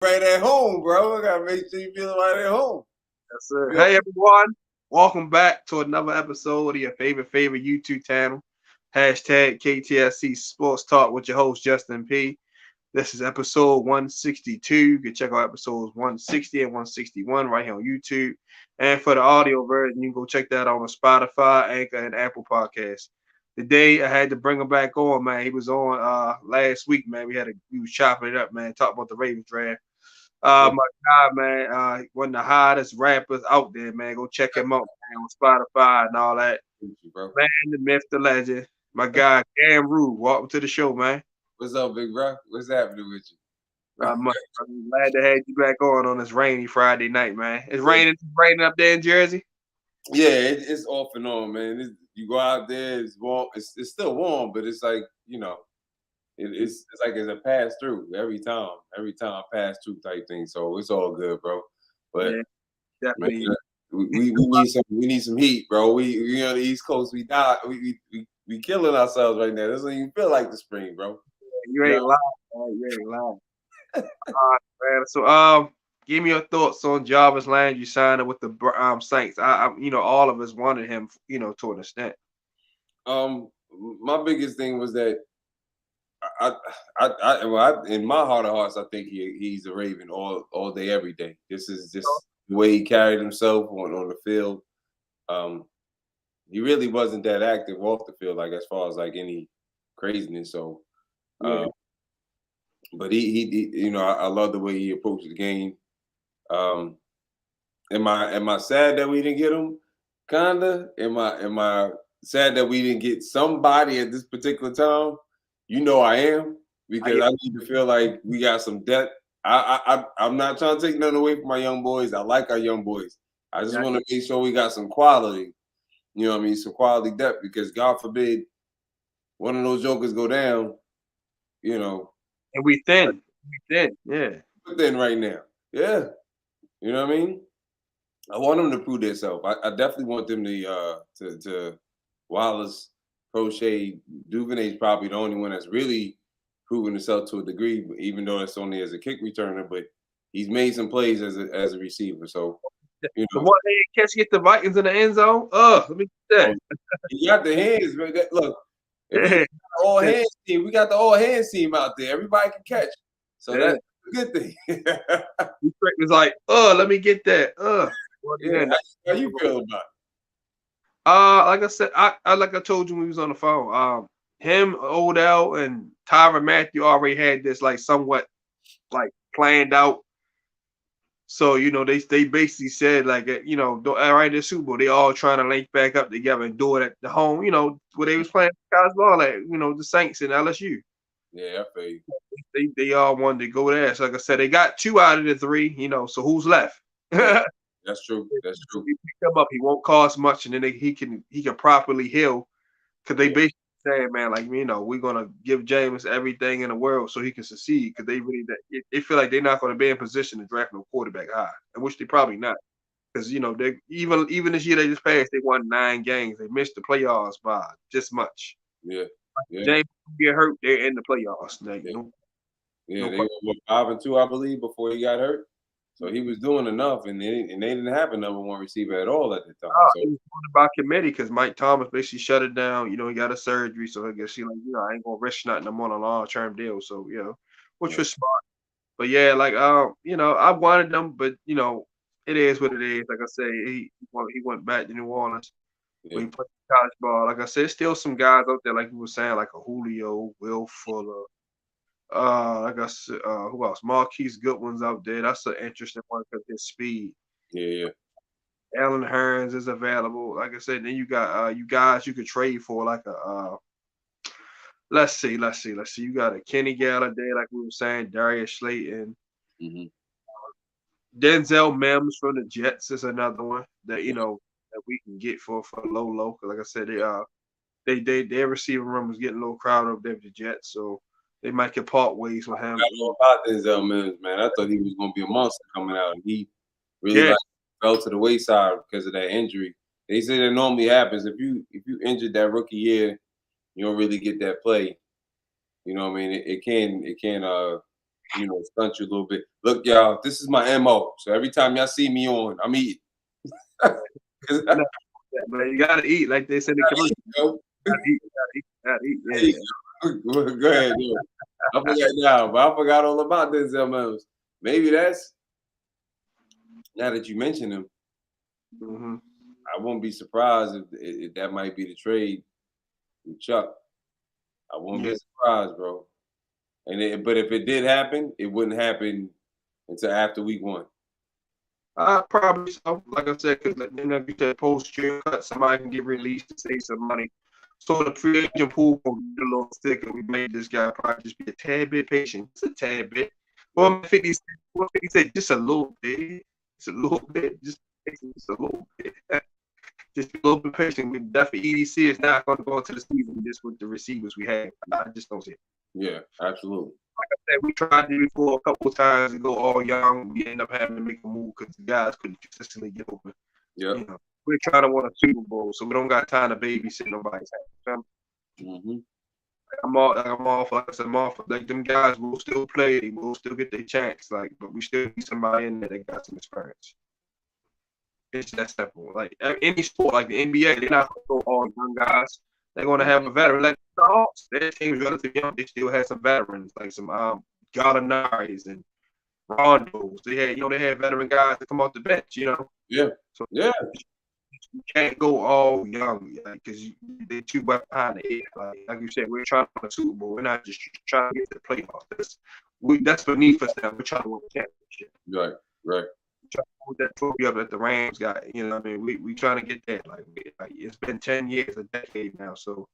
right at home, bro. I gotta make sure you feel right at home. Yes, sir. Feel- Hey, everyone. Welcome back to another episode of your favorite YouTube channel. Hashtag KTSC Sports Talk with your host, Justin P. This is episode 162. You can check out episodes 160 and 161 right here on YouTube. And for the audio version, you can go check that out on Spotify, Anchor, and Apple Podcasts. Today, I had to bring him back on, man. He was on last week, man. We was chopping it up, man, talking about the Ravens draft. yeah, My God, man, one of the hottest rappers out there, man. Go check him out, man, on Spotify and all that. thank you, bro. Man, the myth, the legend. My guy, Cam Rue. Welcome to the show, man. What's up, big bro? What's happening with you? Not much. I'm glad to have you back on this rainy Friday night, man. It's raining up there in Jersey. Yeah, it's off and on, man. You go out there, it's warm. It's still warm, but it's like it's like it's a pass through every time pass through type thing. So it's all good, bro. But Yeah, man, definitely. we need some heat, bro. We on the East Coast. We die. We killing ourselves right now. It doesn't even feel like the spring, bro. You You know? ain't lying, man. You ain't lying. Man. So, give me your thoughts on Jarvis Landry signing with the Saints. All of us wanted him, to an extent. My biggest thing was that in my heart of hearts, I think he's a Raven all day, every day. This is just the way he carried himself on the field. He really wasn't that active off the field, like as far as like any craziness. So, Yeah. but he I love the way he approached the game. Um, am I sad that we didn't get him? Kinda. Am I sad that we didn't get somebody at this particular time? I am, because I need to feel like we got some depth. I'm not trying to take nothing away from my young boys. I like our young boys. I just want to make sure we got some quality. You know what I mean? Some quality depth, because God forbid one of those jokers go down. And we thin. Yeah. But then right now, yeah, you know what I mean. I want them to prove themselves. I definitely want them to Wallace, Crochet, Duvernay's probably the only one that's really proven himself to a degree, even though it's only as a kick returner. But he's made some plays as a receiver. So The one hand catch get the Vikings in the end zone. Let me get he got the hands. Man. Look, if we that. got the all hands team, we got the all hands team out there. Everybody can catch. So that's a good thing. He was like, let me get that. Yeah, how you feel about it? Like I said, like I told you when we was on the phone, him, Odell, and Tyron Matthew already had this like somewhat like planned out. So they basically said like right in the Super Bowl, they all trying to link back up together and do it at the home, where they was playing college ball at, the Saints and LSU. Yeah, I feel you. They all wanted to go there. So like I said, they got 2 out of the 3, so who's left? Yeah, that's true. That's true. He pick him up, he won't cost much, and then he can properly heal, because they basically saying, man, like we're gonna give James everything in the world so he can succeed, because they feel like they're not gonna be in position to draft no quarterback high, and which they probably not, because they even this year they just passed, they won 9 games, they missed the playoffs by just much. Yeah, yeah. James get hurt, they're in the playoffs. Yeah, they were 5-2, I believe, before he got hurt. So he was doing enough, and they didn't have a number one receiver at all at the time. So It was by committee, because Mike Thomas basically shut it down. He got a surgery, so I guess I ain't gonna risk nothing. I'm on a long-term deal, so which was smart. But yeah, like I wanted them, but it is what it is. Like I say, he went back to New Orleans. yeah, When he played college ball, like I said, still some guys out there, like you were saying, like a Julio, Will Fuller. Like I said, who else? Marquise Goodwin's out there. That's an interesting one because his speed. yeah. Alan Hearns is available. Like I said, then you got you guys you could trade for, like a let's see. You got a Kenny Galladay, like we were saying, Darius Slayton, Mm-hmm. Denzel Mims from the Jets is another one that that we can get for low. Cause like I said, their receiving room was getting a little crowded up there with the Jets, so they might get part ways with him. I know about Denzel Mims, man. I thought he was going to be a monster coming out, and he really fell to the wayside because of that injury. They say that normally happens if you injured that rookie year, you don't really get that play. You know what I mean? It can stunt you a little bit. Look, y'all, this is my MO. So every time y'all see me on, I'm eating. But you gotta eat, like they said in the commercial. Gotta eat, gotta eat. Yeah. Go ahead, I forgot now, but I forgot all about Denzel Mims. Maybe that's now that you mention him. Mm-hmm. I won't be surprised if that might be the trade with Chuck. I won't be surprised, bro. But if it did happen, it wouldn't happen until after week 1. Probably so. Like I said, because like you said, post-year cut, somebody can get released to save some money. So the free agent pool will get a little thicker. We made this guy probably just be a tad bit patient, just a tad bit. 150 said just a little bit, just a little bit, just a little bit. Just a little bit patient. We definitely EDC is not going to go into the season just with the receivers we have. I just don't see it. Yeah, absolutely. Like I said, we tried it before a couple of times to go all young. We end up having to make a move because the guys couldn't consistently get open. Yeah. We're trying to win a Super Bowl, so we don't got time to babysit nobody's house. Mm-hmm. I'm off. Like I said, I'm off. Like them guys will still play. They will still get their chance. Like, but we still need somebody in there that got some experience. It's that simple. Like any sport, like the NBA, they're not going to go all young guys. They're going to have a veteran. Like the Hawks, their team's relatively young. They still have some veterans, like some Gallinaris and Rondos. They had veteran guys that come off the bench. Yeah. So yeah. You can't go all young, because they're too behind the eight. Like you said, we're trying to win a Super Bowl. We're not just trying to get to the playoffs. That's beneath us now. We're trying to win a championship. Right. We're trying to put that trophy up that the Rams got. We trying to get that. Like it's been 10 years, a decade now. So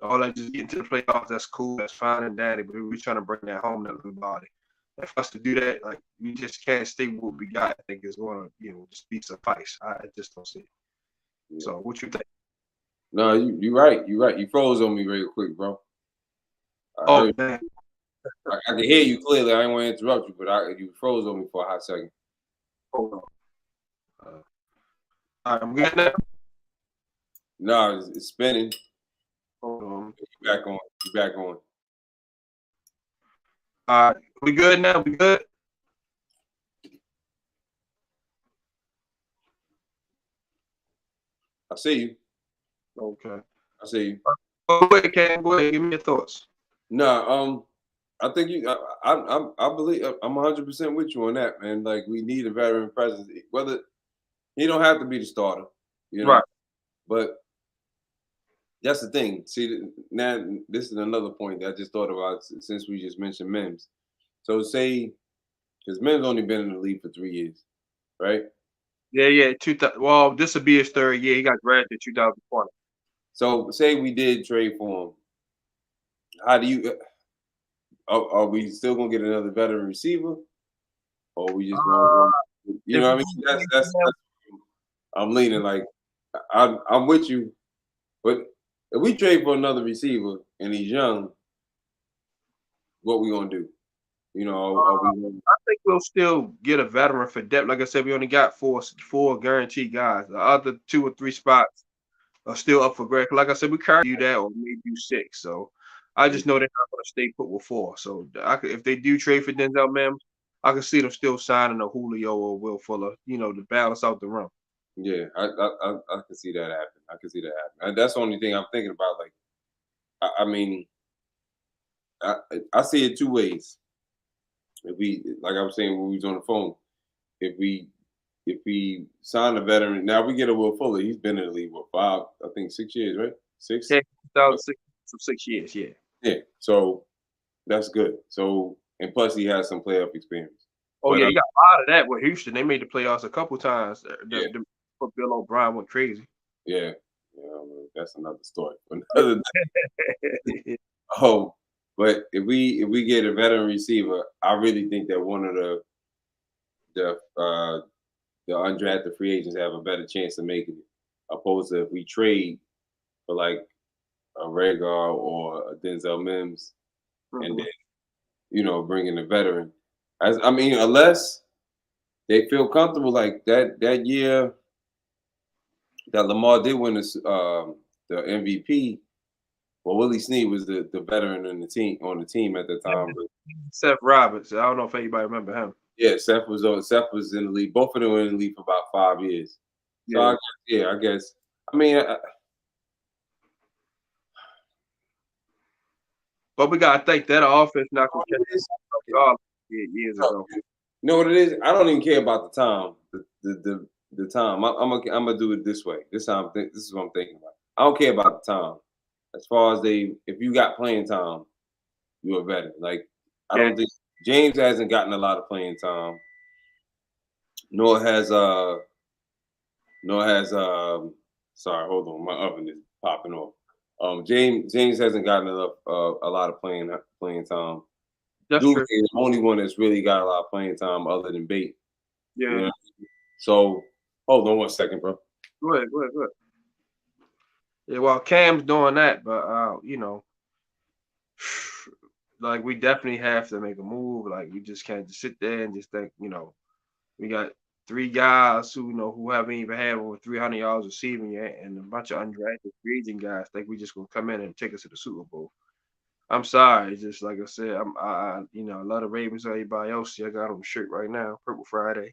all that just getting to the playoffs, that's cool, that's fine and dandy. But we're trying to bring that home to everybody. And for us to do that, like we just can't stay with what we got. I think is going to just be suffice. I just don't see it. Yeah. So what you think? No, you're right. You're right. You froze on me real quick, bro. Man. I can hear you clearly. I didn't want to interrupt you, but you froze on me for a hot second. Hold on. All right, I'm good now. No, it's spinning. Hold on. You're back on. You're back on. All right, we good now? We good? I see you. Okay. I see you. Go ahead, Cam. Go ahead. Give me your thoughts. No, I think I believe I'm 100% with you on that, man. Like we need a veteran presence. Whether he don't have to be the starter, Right. But that's the thing. See, now this is another point that I just thought about since we just mentioned Mims. So say, because Mims only been in the league for 3 years, right? Yeah. Well, this will be his 3rd year. He got drafted in 2020. So say we did trade for him. How do you? Are we still gonna get another veteran receiver, or we just gonna? You know what I mean? That's I'm leaning like I'm with you, but if we trade for another receiver and he's young, what we gonna do? I think we'll still get a veteran for depth. Like I said, we only got four guaranteed guys. The other 2 or 3 spots are still up for grabs. Like I said, we can't do that or maybe do 6. So I just know they're not going to stay put with 4. So if they do trade for Denzel Mims, I can see them still signing a Julio or Will Fuller, to balance out the run. Yeah, I can see that happen. I can see that happen. And that's the only thing I'm thinking about. Like, I mean, I see it 2 ways. If we, like I was saying when we was on the phone, if we sign a veteran, now we get a Will Fuller. He's been in the league for 6 years, right? 6. Yeah, 2006, so 6 years. Yeah. Yeah. So that's good. So and plus he has some playoff experience. Oh yeah, he got a lot of that with Houston. They made the playoffs a couple times. Bill O'Brien went crazy. Yeah. That's another story. Another but if we get a veteran receiver, I really think that one of the undrafted free agents have a better chance of making it, opposed to if we trade for like a Rhaegar or a Denzel Mims, and then bring in a veteran. Unless they feel comfortable like that year that Lamar did win the MVP. Well, Willie Snead was the veteran on the team at the time. Seth Roberts. I don't know if anybody remember him. Yeah, Seth was in the league. Both of them were in the league for about 5 years. So Yeah. I guess. I mean, But we gotta think that offense not gonna catch it is, up years ago. you know what it is? I don't even care about the time. The time. I'm gonna do it this way. This is what I'm thinking about. I don't care about the time. As far as if you got playing time, you're a veteran. Like I Yeah. don't think James hasn't gotten a lot of playing time. Nor has nor has sorry, hold on, my oven is popping off. James hasn't gotten enough a lot of playing time. That's Deuce true. is the only one that's really got a lot of playing time other than Bait. Yeah. You know? So hold on one second, bro. Go ahead. Yeah, well, Cam's doing that, but like we definitely have to make a move. Like we just can't just sit there and just think, we got three guys who haven't even had over 300 yards receiving yet, and a bunch of undrafted free agent guys think we just gonna come in and take us to the Super Bowl. I'm sorry, it's just like I said, I love the Ravens or everybody else. See, I got on the shirt right now, Purple Friday.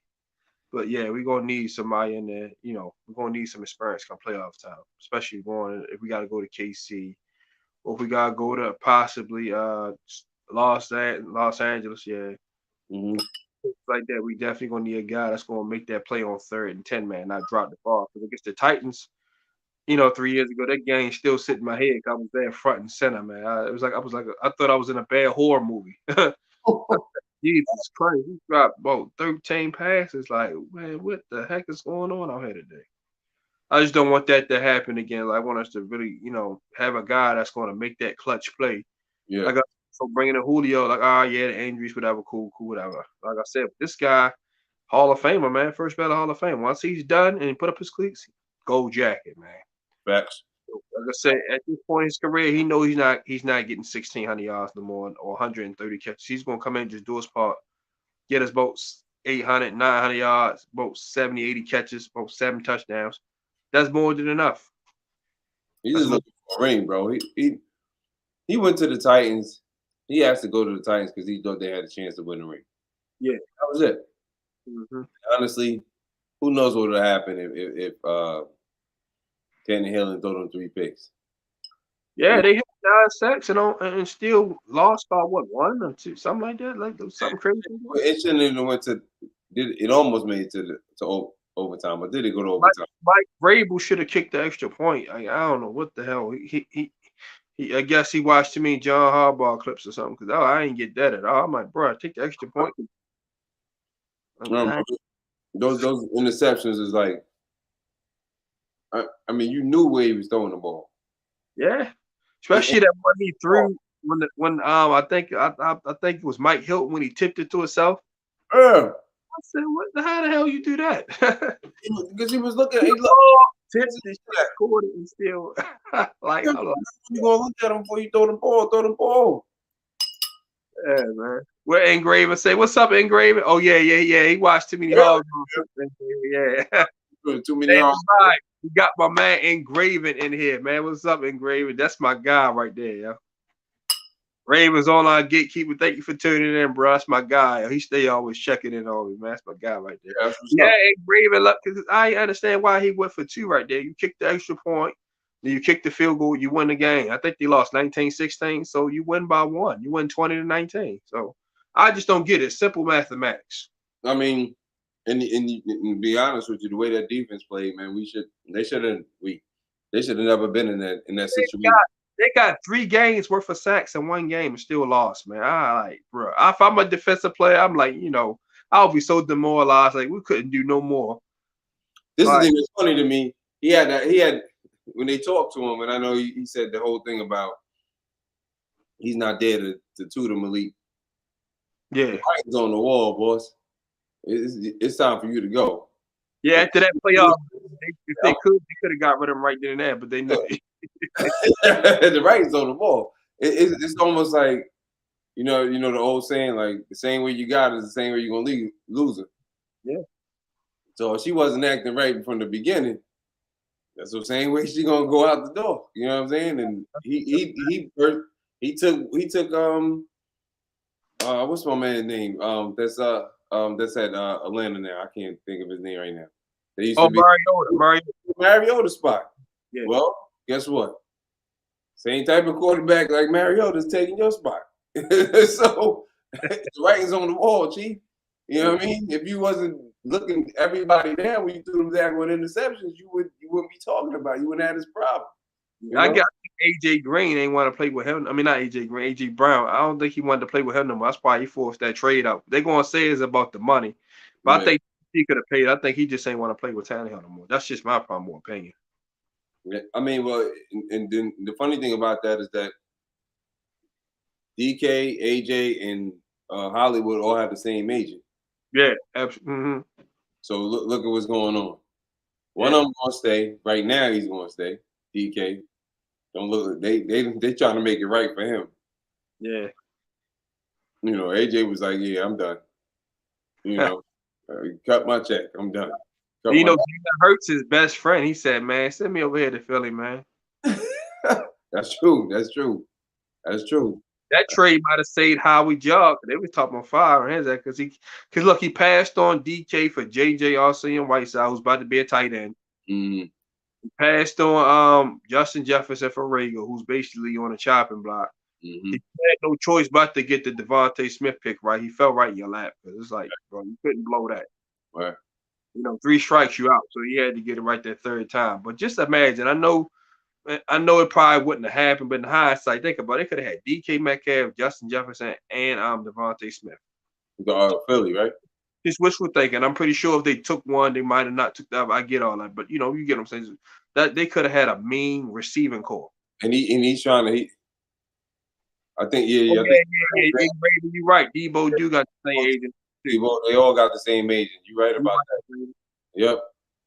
But yeah, we're gonna need somebody in there. We're gonna need some experience come playoff time, especially going if we got to go to KC or if we gotta go to possibly Los Angeles. Yeah, Mm-hmm. like that. We definitely gonna need a guy that's gonna make that play on 3rd and 10, man, not drop the ball. Because against the Titans, 3 years ago, that game still sit in my head. I was there front and center, man. I thought I was in a bad horror movie. Jesus Christ, he dropped about 13 passes. Like, man, what the heck is going on out here today? I just don't want that to happen again. Like, I want us to really, have a guy that's going to make that clutch play. Yeah. Like, so bringing in Julio, like, yeah, the injuries, whatever, cool, whatever. Like I said, this guy, Hall of Famer, man, first ballot Hall of Fame. Once he's done and he put up his cleats, gold jacket, man. Facts. Like I said, at this point in his career, he knows he's not getting 1,600 yards no more or 130 catches. He's gonna come in and just do his part, get us both 800, 900 yards, both 70, 80 catches, both 7 touchdowns. That's more than enough. He's just looking for a ring, bro. He went to the Titans. He asked to go to the Titans because he thought they had a chance to win the ring. Yeah, that was it. Mm-hmm. Honestly, who knows what would have happened if Tannehill and throw them 3 picks. Yeah, they had 9 sacks and still lost by what, 1 or 2, something like that, like something crazy. It shouldn't even went to. It almost made it to overtime, but did it go to overtime? Mike Vrabel should have kicked the extra point. I don't know what the hell. I guess he watched too many John Harbaugh clips or something. Because I ain't get that at all. I'm like, bro, take the extra point. Those interceptions is like. I mean, you knew where he was throwing the ball. Yeah, especially that one he threw when I think it was Mike Hilton when he tipped it to himself. Yeah. I said, how the hell you do that? Because he was looking. He tipped it, scored it, and still like. You gonna look at him before you throw the ball. Throw the ball. Yeah, man. Where Engraven say, "What's up, Engraven?" Oh yeah. He watched too many hogs. Yeah. Too many hogs. Right. We got my man Engraven in here, man. What's up, Engraven? That's my guy right there, yo. Ravens online gatekeeper. Thank you for tuning in, bro. That's my guy. He stay always checking in on me, man. That's my guy right there. Yeah, Engraven. Look, because I understand why he went for 2 right there. You kick the extra point, then you kick the field goal, you win the game. I think they lost 19-16, so you win by 1. You win 20-19. So I just don't get it. Simple mathematics. I mean, and to be honest with you, the way that defense played, man, they should have never been in that situation. They got 3 games worth of sacks in 1 game and still lost, man. Bro, if I'm a defensive player, I'm like, I'll be so demoralized. Like we couldn't do no more. This is the thing that's funny to me. He had when they talked to him, and I know he said the whole thing about he's not there to tutor Malik. Yeah, the writing's on the wall, boss. It's time for you to go. Yeah, after that playoff, if they could have got rid of him right then and there, but they know. The writing's on the wall. It's almost like the old saying, like the same way you got it is the same way you're gonna lose it. Yeah. So if she wasn't acting right from the beginning, that's the same way she's gonna go out the door. You know what I'm saying? And he took What's my man's name? That's at Atlanta now. I can't think of his name right now. They used Oh, to be Mariota spot. Yeah. Well, guess what? Same type of quarterback like Mariota's taking your spot. So the writing's on the wall, Chief. You know what I mean? If you wasn't looking everybody down when you threw them down with interceptions, you wouldn't be talking about it. You wouldn't have this problem. You I know? got AJ Green ain't want to play with him. I mean, not AJ Green, AJ Brown. I don't think he wanted to play with him no more. That's why he forced that trade out. They're gonna say it's about the money, but I think he could have paid. I think he just ain't want to play with Tannehill no more. That's just my more opinion. Yeah, I mean, well, and then the funny thing about that is that DK, AJ, and Hollywood all have the same agent. Yeah, absolutely. Mm-hmm. So look at what's going on. One of them gonna stay. Right now, he's gonna stay. DK. Don't look. They trying to make it right for him. Yeah. You know, AJ was like, "Yeah, I'm done. You know, cut my check. I'm done." You know, Hurts his best friend. He said, "Man, send me over here to Philly, man." That's true. That's true. That's true. That trade might have saved Howie Jog. They was talking about firing his ass because look, he passed on DK for JJ Arcee and Whiteside, who's about to be a tight end. Mm-hmm. He passed on Justin Jefferson for Rager, who's basically on a chopping block. Mm-hmm. He had no choice but to get the Devontae Smith pick right. He fell right in your lap because it's like, bro, you couldn't blow that. Right. You know, 3 strikes you out, so he had to get it right that third time. But just imagine, I know it probably wouldn't have happened, but in hindsight, think about it. They could have had DK Metcalf, Justin Jefferson, and Devontae Smith. Philly, right? Just wishful thinking. I'm pretty sure if they took one, they might have not took that. I get all that, but you know, you get what I'm saying. That they could have had a mean receiving core. And he's trying to. I think Yeah. You're right. Debo do got the same agent. Debo, they all got the same agent. You're right about that. Yep.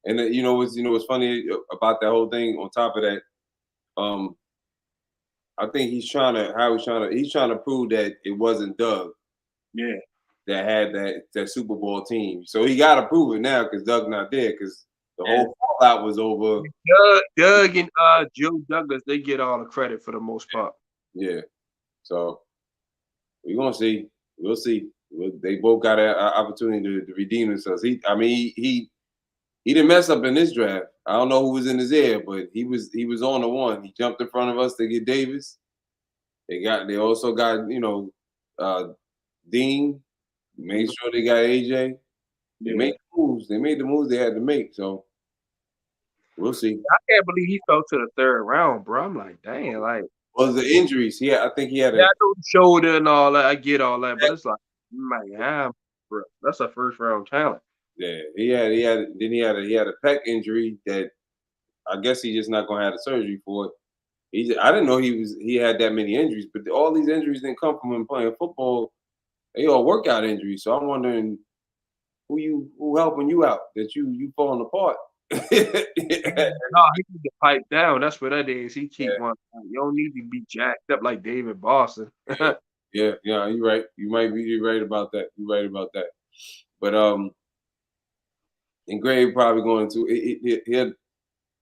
And then, what's funny about that whole thing. On top of that, I think he's trying to prove that it wasn't Doug. Yeah. That had that Super Bowl team. So he got to prove it now because Doug's not there because the whole fallout was over. Doug and Joe Douglas, they get all the credit for the most part. Yeah. So we're gonna see. We'll see. They both got an opportunity to redeem themselves. He didn't mess up in this draft. I don't know who was in his ear, but he was on the one. He jumped in front of us to get Davis. They also got Dean. Made sure they got AJ. They made the moves. They made the moves they had to make. So we'll see. I can't believe he fell to the third round, bro. I'm like, dang, like. Well, the injuries. I think he had. I know the shoulder and all that. I get all that, but it's like, man, bro, that's a first round talent. Yeah, he had a pec injury that I guess he's just not gonna have the surgery for it. I didn't know he had that many injuries, but all these injuries didn't come from him playing football. They all workout injuries. So I'm wondering who helping you out that you falling apart. No, he need to pipe down. That's what that is. He keep one. You don't need to be jacked up like David Boston. yeah, you're right. You're right about that. You're right about that. But and Gray probably going to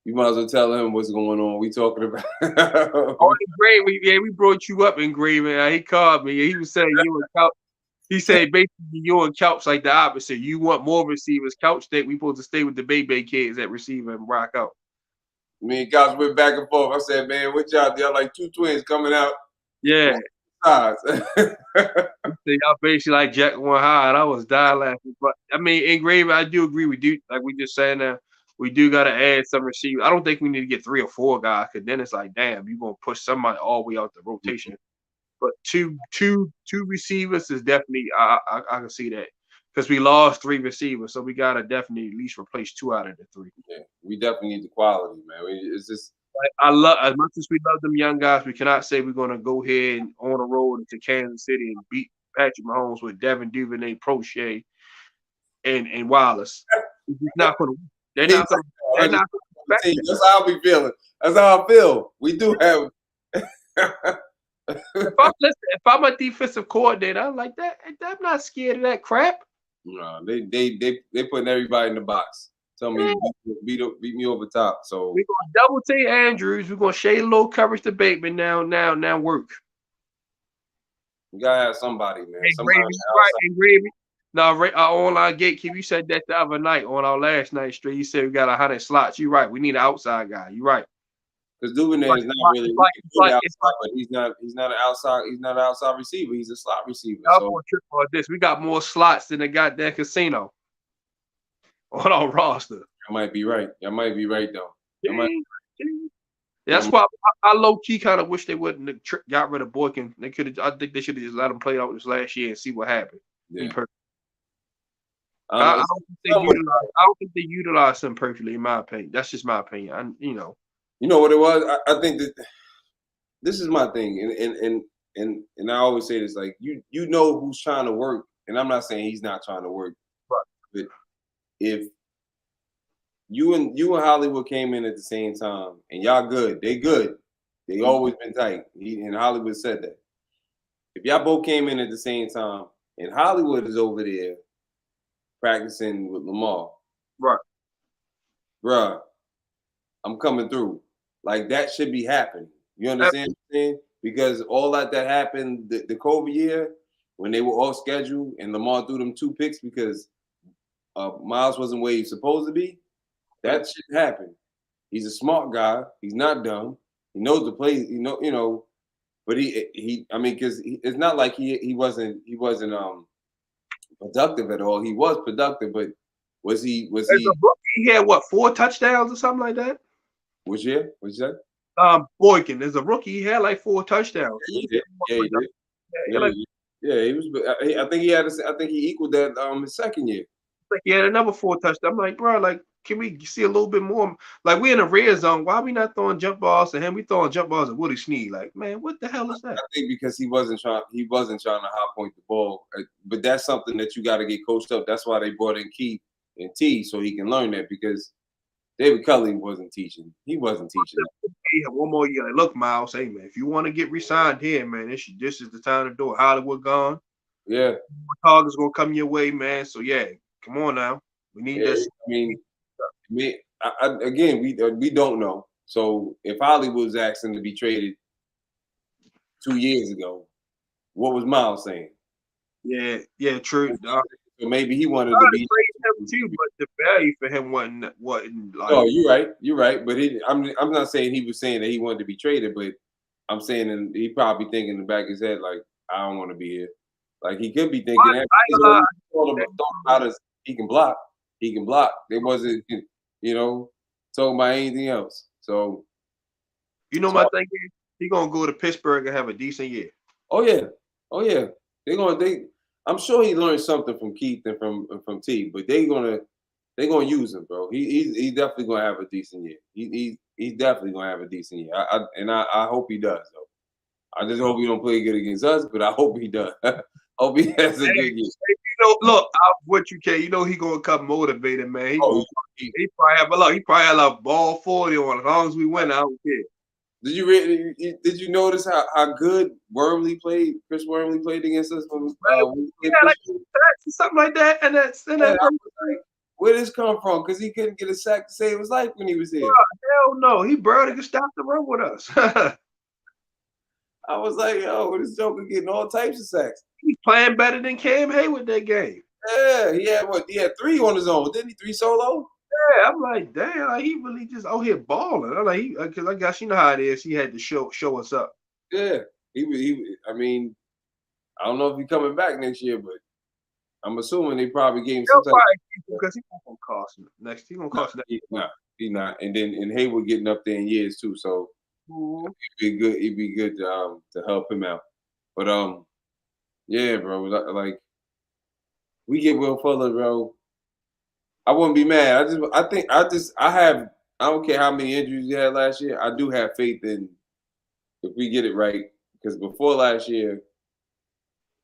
you might as well tell him what's going on. We talking about Gray, we brought you up in Gray, man. He called me. He was saying you and Couch. He said basically you and Couch like the opposite. You want more receivers. Couch that we supposed to stay with the baby kids at receiver and rock out. Me and Couch went back and forth. I said, man, what y'all like two twins coming out? Yeah. Y'all basically like Jack one high, and I was dying laughing. But I mean, in Grave, I do agree with you. Like we just saying now, we do got to add some receivers. I don't think we need to get 3 or 4 guys, because then it's like, damn, you're gonna push somebody all the way out the rotation. But two receivers is definitely I can see that, because we lost 3 receivers, so we gotta definitely at least replace 2 out of the 3. Yeah, we definitely need the quality, man. It's just. I love, as much as we love them young guys, we cannot say we're going to go ahead and on the road into Kansas City and beat Patrick Mahomes with Devin Duvernay, Prochet, and Wallace. It's not going to. They're not going to. That's how I be feeling. That's how I feel. We do have. If I'm a defensive coordinator, I'm like that. I'm not scared of that crap. No, they putting everybody in the box. Tell me beat me over top. So we're gonna double team Andrews. We're gonna shade a little coverage to Bateman. Now work. You gotta have somebody, man. Hey, Somebody Gravy, on you the right? outside. Hey, Gravy. No, our online gatekeeper. You said that the other night on our last night stream. You said we got 100 slots. You right. We need an outside guy. You right. Because Duvernay is not really. It's He like, can it's play like, it's outside, like but he's not. He's not an outside. He's not an outside receiver. He's a slot receiver. y'all So gonna trip on this. We got more slots than the goddamn casino on our roster. I might be right. I might be right though. I might. That's why I low key kind of wish they wouldn't have got rid of Boykin. They could have. I think they should have just let him play out this last year and see what happened. Yeah. I don't think they utilized him perfectly, in my opinion. That's just my opinion. You know what it was? I think that this is my thing, and I always say this: like you know who's trying to work, and I'm not saying he's not trying to work, but if you and Hollywood came in at the same time, and y'all good, they good, they always been tight. And Hollywood said that. If y'all both came in at the same time, and Hollywood is over there practicing with Lamar, right, bruh, I'm coming through. Like that should be happening. You understand what I'm saying? Because all that happened the COVID year when they were all scheduled and Lamar threw them 2 picks because Miles wasn't where he's supposed to be. That shit happened. He's a smart guy. He's not dumb. He knows the play. You know. But he. I mean, because it's not like he wasn't productive at all. He was productive, but was he? As a rookie, he had what 4 touchdowns or something like that. Which year? What's that? Boykin, as a rookie, he had like 4 touchdowns. Yeah, he did. Yeah, he was. I think he had. I think he equaled that his second year. Like he had another 4 touchdowns. I'm like, bro, like, can we see a little bit more? Like, we in the red zone. Why are we not throwing jump balls to him? We throwing jump balls at Woody Snead. Like, man, what the hell is that? I think because he wasn't trying to high point the ball. But that's something that you got to get coached up. That's why they brought in Keith and T so he can learn that because David Culley wasn't teaching. He wasn't teaching. He had 1 more year. Like, look, Miles, hey man, if you want to get re-signed here, man, this is the time to do it. Hollywood gone. Yeah. Target's gonna come your way, man. So yeah, come on now. We need this. Again, we don't know. So if Hollywood was asking to be traded 2 years ago, what was Miles saying? Yeah, true. So maybe he wanted to be him too, but the value for him wasn't like. Oh, you're right. But I'm not saying he was saying that he wanted to be traded, but I'm saying and he probably thinking in the back of his head like I don't want to be here. Like he could be thinking that he can block. He can block. There wasn't talking about anything else. So my thing is he gonna go to Pittsburgh and have a decent year. Oh yeah. I'm sure he learned something from Keith and from T, but they're gonna use him, bro. He's definitely gonna have a decent year. He's definitely gonna have a decent year. I hope he does though. I just hope he don't play good against us, but I hope he does. Hope he has a good year. Look, what you can, he gonna come motivated, man. He probably have a ball 40 on as long as we win. I don't care. Did you notice how good Chris Wormley played against us? Something like that, and that's where did this come from? Because he couldn't get a sack to save his life when he was here. Hell no, he barely could stop the run with us. I was like, yo, this joker getting all types of sacks. He's playing better than Cam Hayward that game. Yeah, he had 3 on his own, didn't he? 3 solo. Yeah, I'm like, damn, like, he really just out here balling. I'm like, because I guess you know how it is. He had to show us up. Yeah, he. I mean, I don't know if he's coming back next year, but I'm assuming they probably gave him some type because he's not gonna cost him next. He's gonna cost next. He's not. And Hayward getting up there in years too, so it'd be good to help him out. But yeah, bro, like we get Will Fuller, bro. I wouldn't be mad. I don't care how many injuries he had last year. I do have faith in if we get it right. Because before last year,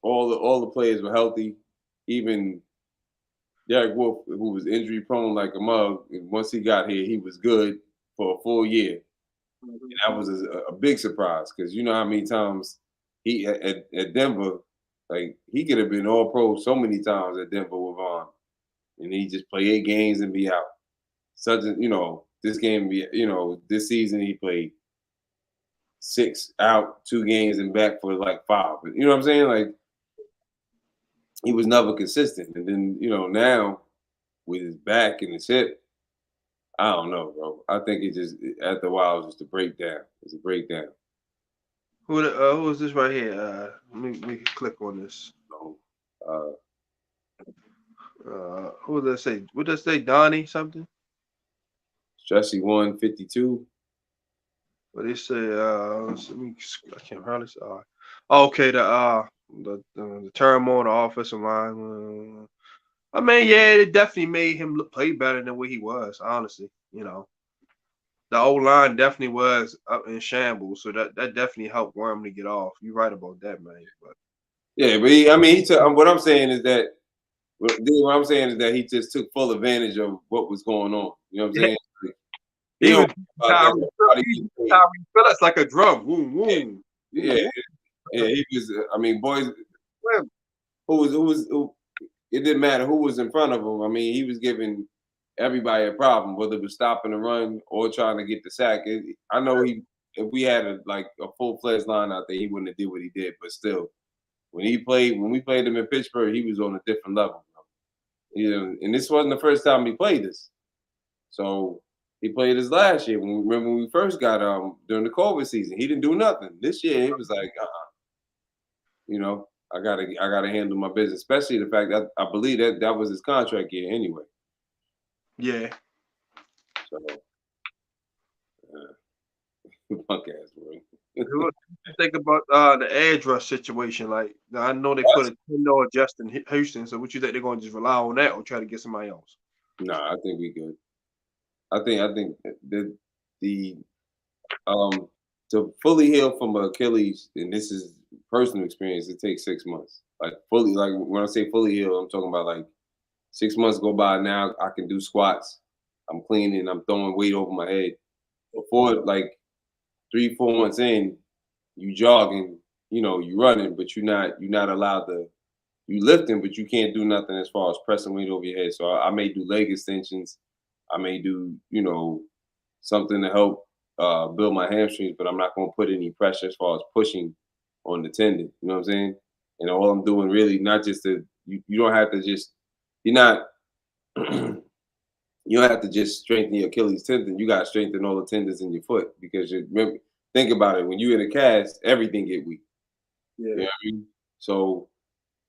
all the players were healthy. Even Derek Wolf, who was injury prone like a mug, once he got here, he was good for a full year. And that was a big surprise because you know how many times he at Denver, like he could have been all pro so many times at Denver with Vaughn. And he just play 8 games and be out. This game, this season he played 6 out, 2 games and back for like 5. You know what I'm saying? Like he was never consistent. And then, now with his back and his hip, I don't know, bro. I think it just after a while it's just a breakdown. It's a breakdown. Who is this right here? Let me click on this. So, Who did they say? What did they say? Donnie something? Stressy 152. What they say? I can't hardly say. Okay, the turmoil on the offensive line. I mean, yeah, it definitely made him play better than what he was. Honestly, the old line definitely was up in shambles, so that definitely helped Worm to get off. You're right about that, man. But Yeah, but what I'm saying is that he just took full advantage of what was going on. You know what I'm saying? Like, he was Tyree Phillips like a drum. Boom, boom. Yeah, he was. I mean, boys, who it didn't matter who was in front of him. I mean, he was giving everybody a problem, whether it was stopping the run or trying to get the sack. I know if we had a full-fledged line out there, he wouldn't have did what he did. But still, when we played him in Pittsburgh, he was on a different level. And this wasn't the first time he played this. So he played this last year. When we first got during the COVID season, he didn't do nothing. This year, it was like, I gotta handle my business, especially the fact that I believe that was his contract year anyway. Yeah. So, punk ass boy. What do you think about the edge rush situation? Like, I know they put a 10 on Justin Houston, so what you think they're going to just rely on that or try to get somebody else? Nah, I think we good. I think the to fully heal from Achilles, and this is personal experience, it takes 6 months. Like fully, like when I say fully heal, I'm talking about like 6 months go by now. I can do squats. I'm cleaning. I'm throwing weight over my head. Before, like 3-4 months in, you jogging, you running, but you're not allowed to. You lifting, but you can't do nothing as far as pressing weight over your head. So I may do leg extensions. I may do something to help build my hamstrings, but I'm not going to put any pressure as far as pushing on the tendon. You know what I'm saying? And all I'm doing really not just you don't have to just you're not you don't have to just strengthen your Achilles tendon. You got to strengthen all the tendons in your foot because remember, think about it. When you're in a cast, everything get weak. Yeah. You know what I mean? So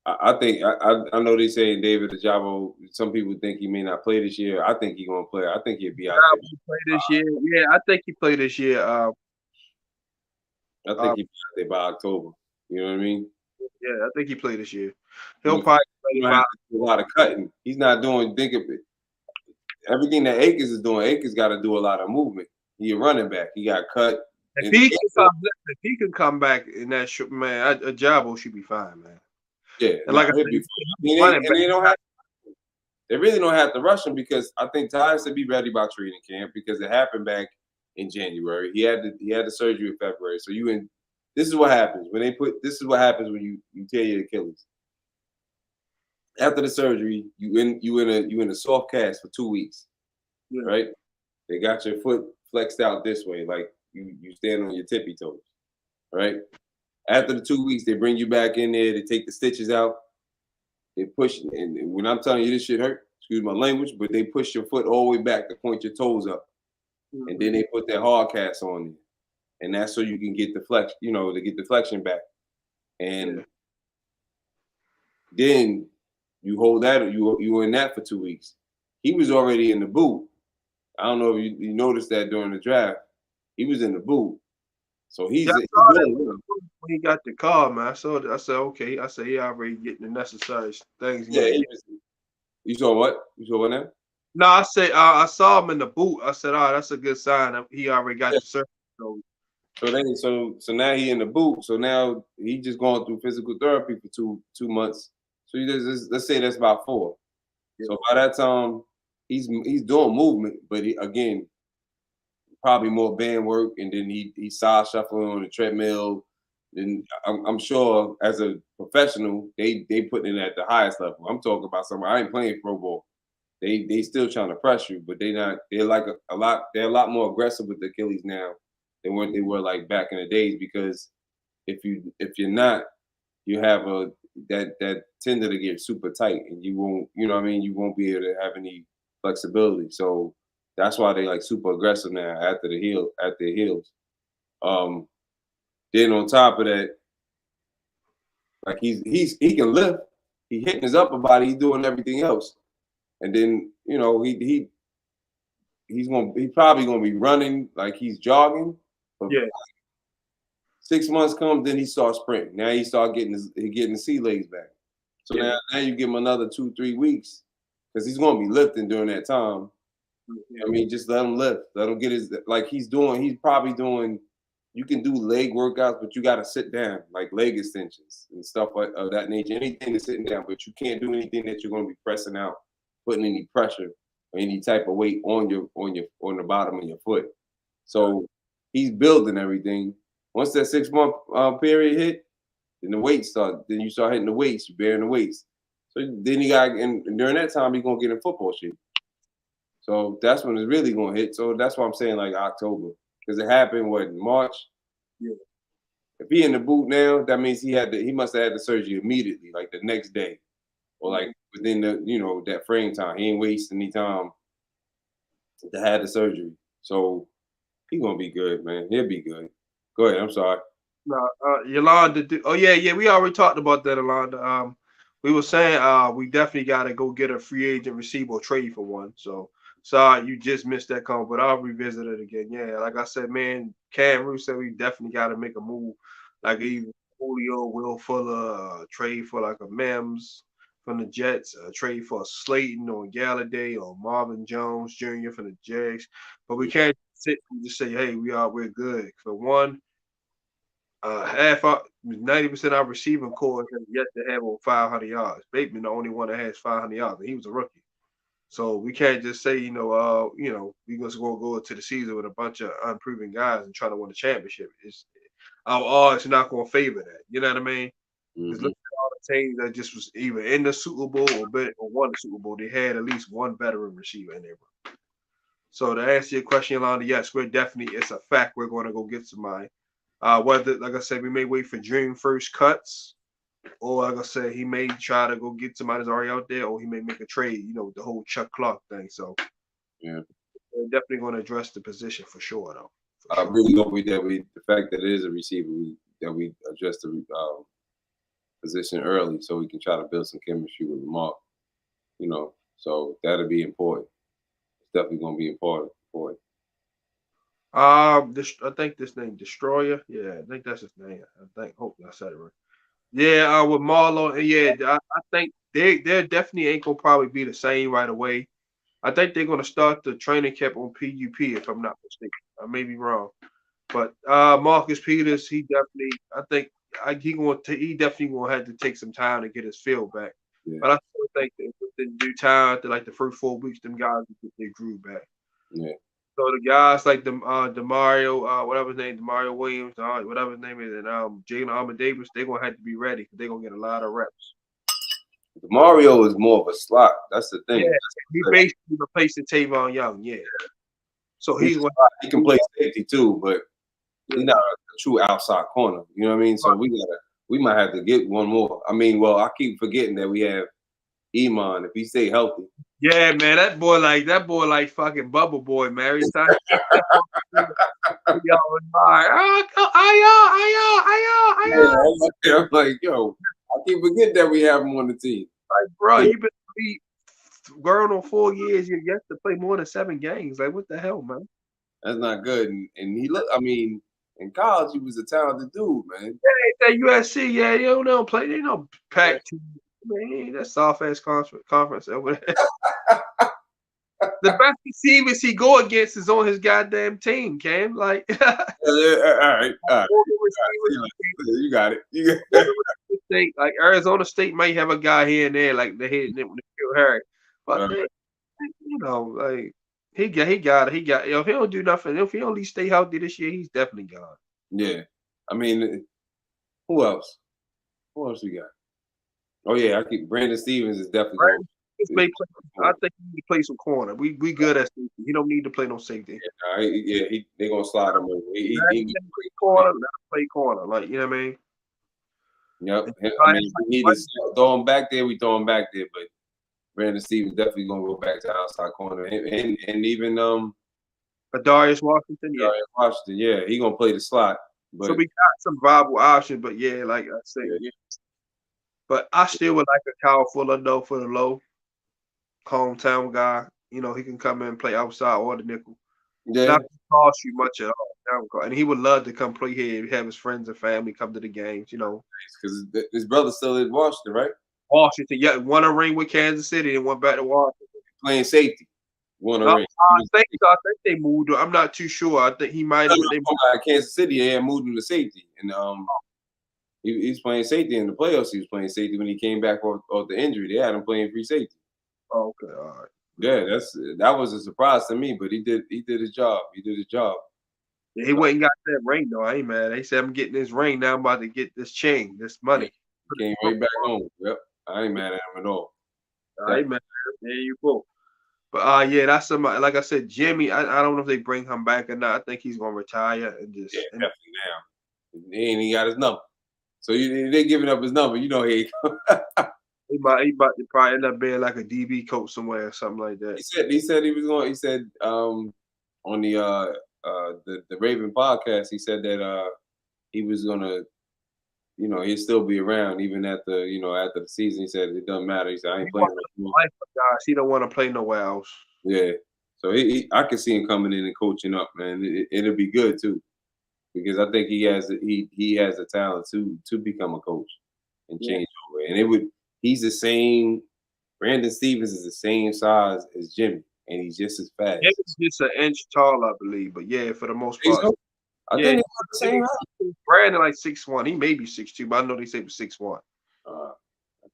I think I know they saying David Ajabo. Some people think he may not play this year. I think he's gonna play. I think he'll be out there. Play this year. Yeah, I think he played this year. I think he'll be out there by October. You know what I mean? Yeah, I think he played this year. He'll probably play have to do a lot of cutting. He's not doing. Think of it. Everything that Akers is doing. Akers got to do a lot of movement. He a running back. He got cut. If he can come back in that man, Ajabo should be fine, man. Yeah, and like they really don't have to rush him because I think Tyus will be ready by training camp because it happened back in January. He had the surgery in February. So this is what happens this is what happens when you tear your Achilles. After the surgery, you in a soft cast for 2 weeks, right? They got your foot flexed out this way, like you stand on your tippy toes, right? After the 2 weeks, they bring you back in there. They take the stitches out. They push, and when I'm telling you this shit hurt, excuse my language, but they push your foot all the way back to point your toes up, and then they put that hard cast on you, and that's so you can get the flex, to get the flexion back, and then you hold that. You were in that for 2 weeks. He was already in the boot. I don't know if you noticed that during the draft. He was in the boot. So when he got the call, man. I said, okay. I said he already getting the necessary things. Yeah, you saw what? You saw what now? No, I said I saw him in the boot. I said, oh, that's a good sign. He already got the surgery. So now he in the boot. So now he just going through physical therapy for two months. So let's say that's about 4. Yeah. So by that time he's doing movement, but again, probably more band work, and then he side shuffling on the treadmill. And I'm sure as a professional, they putting it at the highest level. I'm talking about something. I ain't playing pro ball. They still trying to press you, but they're not. They're like they're a lot more aggressive with the Achilles now than what they were like back in the days. Because if you're not, you have that tender to get super tight, and you won't, you know what I mean, you won't be able to have any flexibility. So that's why they like super aggressive now after their heels. Um, then on top of that, like he can lift, he hitting his upper body, he's doing everything else, and then he's probably gonna be running like he's jogging, but Yeah. 6 months comes, then he starts sprinting. Now he start getting the sea legs back. So now you give him another 2-3 weeks because he's gonna be lifting during that time. I mean, just let him lift. Let him get his like he's probably doing. You can do leg workouts, but you got to sit down, like leg extensions and stuff of that nature. Anything that's sitting down, but you can't do anything that you're going to be pressing out, putting any pressure or any type of weight on the bottom of your foot. So he's building everything. Once that 6-month period hit, then the weights start. Then you start hitting the weights, you're bearing the weights. So then and during that time, he's gonna get in football shape. So that's when it's really gonna hit. So that's why I'm saying like October. Because it happened in March. Yeah. If he in the boot now, that means he must have had the surgery immediately, like the next day, or like within that frame time. He ain't wasting any time to have the surgery. So he gonna be good, man. He'll be good. Go ahead. I'm sorry. No, Yolanda. Oh yeah. We already talked about that, Yolanda. We were saying we definitely got to go get a free agent receiver or trade for one. So sorry you just missed that call, but I'll revisit it again. Yeah, like I said, man, Cam Root said we definitely got to make a move, like either Julio, Will Fuller, trade for like a Mims from the Jets, trade for a Slayton or Galladay or Marvin Jones Jr. from the Jags. But we can't sit and just say, hey, we're good. For one, 90% of our receiving core has yet to have over 500 yards. Bateman, the only one that has 500 yards, and he was a rookie. So we can't just say, we're just gonna go into the season with a bunch of unproven guys and try to win the championship. Our odds are not gonna favor that. You know what I mean? Because look at all the teams that just was either in the Super Bowl or won the Super Bowl. They had at least one veteran receiver in there. So to answer your question, Yolanda, yes, it's a fact we're going to go get somebody. Whether, like I said, we may wait for Dream first cuts, or like I said, he may try to go get somebody that's already out there, or he may make a trade, the whole Chuck Clark thing. So yeah, we're definitely going to address the position for sure, though. I really hope the fact that it is a receiver, that we address the position early so we can try to build some chemistry with Lamar. So that'll be important. It's definitely going to be important for it. I think this name Destroyer. Yeah, I think that's his name. Hopefully I said it right. Yeah, with Marlo, and yeah, I think they definitely ain't gonna probably be the same right away. I think they're gonna start the training camp on PUP if I'm not mistaken. I may be wrong, but Marcus Peters, he definitely gonna have to take some time to get his feel back. Yeah. But I still think that within due time, after like the first 4 weeks, them guys will get their groove back. Yeah. So the guys like Demario, whatever his name, Demario Williams, whatever his name is, and Jalen Armour-Davis, they're gonna have to be ready because they're gonna get a lot of reps. Mario is more of a slot. That's the thing. Yeah, he basically replacing Tavon Young. Yeah, so he can play safety too, but he's not a true outside corner. You know what I mean? So we might have to get one more. I mean, well, I keep forgetting that we have Iman if he stay healthy. Yeah, man, that boy like fucking Bubble Boy, man. Every time I'm like, yo, I keep forgetting that we have him on the team. Like, bro, you been going on 4 years. You have to play more than 7 games. Like, what the hell, man? That's not good. And he in college, he was a talented dude, man. Yeah, at USC, yeah, you don't play. They don't pack team. Man, that soft ass conference over there. The best receivers he go against is on his goddamn team, Cam. Like, all right. You got it. Like Arizona State might have a guy here and there, like they hit with Nikhil Harry, but like he got it. If he don't do nothing, if he only stay healthy this year, he's definitely gone. Yeah, I mean, who else? Who else we got? Oh yeah, Brandon Stevens is definitely going. I think he need to play some corner. We good at safety. He don't need to play no safety. They're gonna slide him over. He play corner, let him play corner. Like, you know what I mean? Yep. I mean, we need to throw him back there. We throw him back there, but Brandon Stevens definitely gonna go back to outside corner, and even Darius Washington, yeah. Darius Washington, yeah, he gonna play the slot. But so we got some viable options, but yeah, like I said, yeah. But I still would like a Kyle Fuller though for the low hometown guy. You know, he can come in and play outside or the nickel. Yeah. Not cost you much at all. And he would love to come play here, have his friends and family come to the games, you know. Because his brother still in Washington, right? Washington, yeah, won a ring with Kansas City and went back to Washington. Playing safety. Won a ring. I think they moved him. I'm not too sure. I think he might have Kansas City, they had moved him to safety. And he's playing safety in the playoffs. He was playing safety when he came back off the injury. They had him playing free safety. Oh, okay, all right. Yeah, that was a surprise to me, but he did his job. He did his job. Yeah, he went and got that ring though. I ain't mad. They said I'm getting this ring now. I'm about to get this chain, this money. He came right back home. Yep, I ain't mad at him at all. I ain't mad. There you go. But yeah, that's somebody. Like I said, Jimmy. I don't know if they bring him back or not. I think he's gonna retire and just definitely now. And he got his number. So they giving up his number. You know he. He about to probably end up being like a DB coach somewhere or something like that. He said he was going. He said on the Raven podcast, he said that he was gonna, you know, he'd still be around even after the season. He said it doesn't matter. He said I ain't playing no more. Guys, he don't want to play nowhere else. Yeah, so I can see him coming in and coaching up, man. It'll be good too, because I think he has the talent to become a coach and change over. And he's the same. Brandon Stevens is the same size as Jimmy, and he's just as fast. Jimmy's just an inch tall, I believe, but yeah, for the most part. I think they're the same height. Brandon like 6'1". He may be 6'2", but I know they say he was 6'1".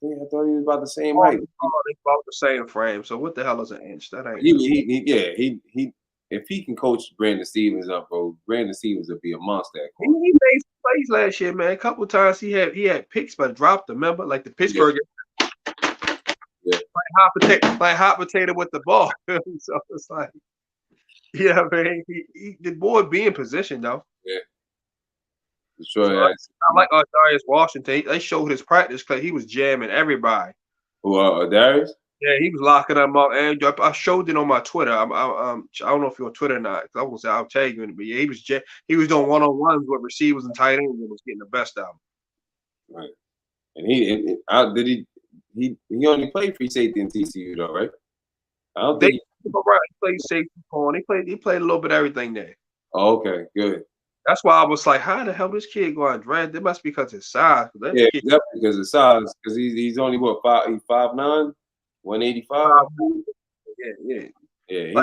I thought he was about the same height. They about the same frame. So what the hell is an inch? That ain't. He if he can coach Brandon Stevens up, bro, Brandon Stevens will be a monster. He made plays last year, man. A couple of times he had picks, but dropped them. Remember, like the Pittsburgh. Yeah. Like hot potato with the ball. So it's like, yeah, man. The boy be in position though. Yeah. Sure. So I like Darius Washington. They showed his practice because he was jamming everybody. Who, Darius? Yeah, he was locking them up, and I showed it on my Twitter. I don't know if you're on Twitter or not. I won't say I'll tag you in it, but yeah, he was doing one-on-ones with receivers and tight ends and was getting the best out of them. Right. And he only played free safety in TCU though, right? I don't think he played safety corner. He played a little bit of everything there. Oh, okay, good. That's why I was like, how the hell this kid going draft? It must be because of his size. Yeah, definitely because of size. Because he's only what 5'9", 185. Yeah. He's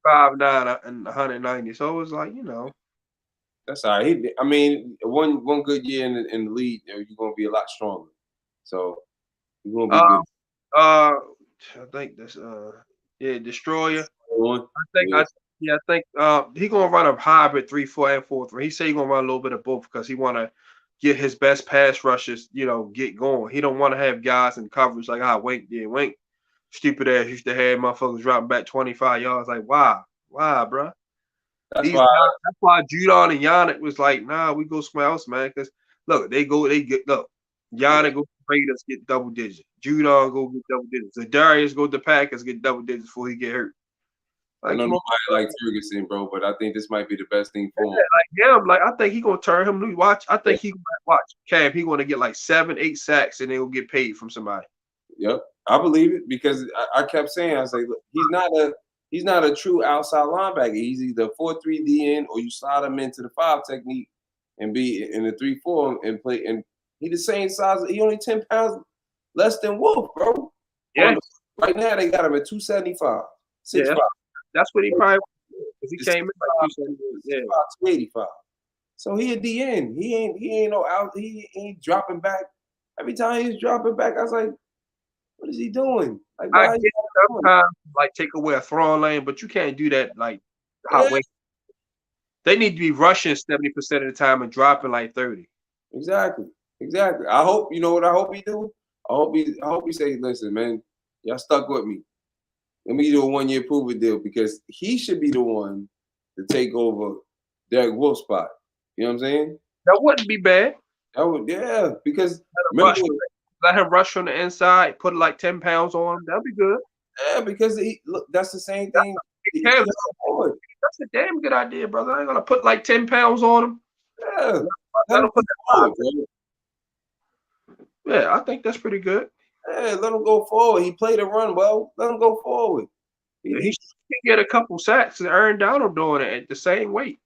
5'9" and 190. So it was like, that's all right. I mean, one good year in the league, you're gonna be a lot stronger. So you're gonna be good. I think this Destroyer. I think he's gonna run a hybrid 3-4 and 4-3. He said he's gonna run a little bit of both because he wanna get his best pass rushes, get going. He don't want to have guys in coverage like Wink did. Wink, stupid ass, used to have motherfuckers dropping back 25 yards. Like, why, bro? That's why Judon and Yannick was like, nah, we go somewhere else, man. Because look, Yannick go to Raiders, get double digits. Judon go get double digits. Darius go to Packers, get double digits before he get hurt. I know nobody like Ferguson, bro, but I think this might be the best thing for him. I think he gonna turn him loose. Watch, I think he watch Cam. He gonna get like 7-8 sacks, and then he'll get paid from somebody. Yep, I believe it because I kept saying, I was like, look, he's not a true outside linebacker. He's either 4-3 DN or you slide him into the 5 technique and be in the 3-4 and play. And he the same size. He only 10 pounds less than Wolf, bro. Yeah. Right now they got him at 275, 6'5". That's what he probably because he came in like 285. So he a DN. He ain't no out. He ain't dropping back. Every time he's dropping back, I was like, what is he doing? Like, I get sometimes like take away a throwing lane, but you can't do that like hot way. They need to be rushing 70% of the time and dropping like 30. Exactly. I hope I hope he do. I hope he say, listen, man, Y'all stuck with me. Let me do a 1-year prove-it deal because he should be the one to take over Derek Wolf's spot. You know what I'm saying? That wouldn't be bad. Because remember, let him rush from the inside, put like 10 pounds on him. That'd be good. Yeah, because that's the same thing. That's a damn good idea, brother. I ain't gonna put like 10 pounds on him. Yeah, let him forward, yeah, I think that's pretty good. Yeah, let him go forward. He played a run well. Let him go forward. He can get a couple sacks and Aaron Donald doing it at the same weight.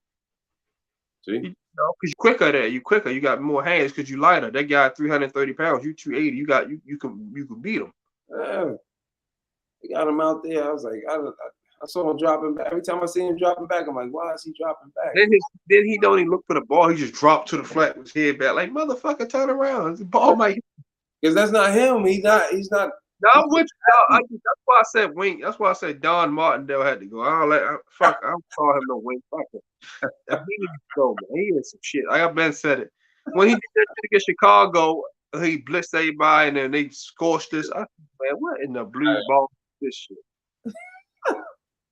See? Because you're quicker there. You quicker. You got more hands because you lighter. That guy 330 pounds. You 280. You can beat him. Yeah. We got him out there. I was like, I saw him dropping back. Every time I see him dropping back, I'm like, why is he dropping back? Then he don't even look for the ball. He just dropped to the flat with his head back. Like, motherfucker, turn around. The ball might hit. Because that's not him. He's not. No, I'm with you. That's why I said Wink. That's why I said Don Martindale had to go. I don't call him no Wink. Fuck him. He needs to go, man. He is some shit. Like I've been said it. When he did that shit against Chicago, he blitzed everybody and then they scorched this. I said, man, what in the blue ball is this shit?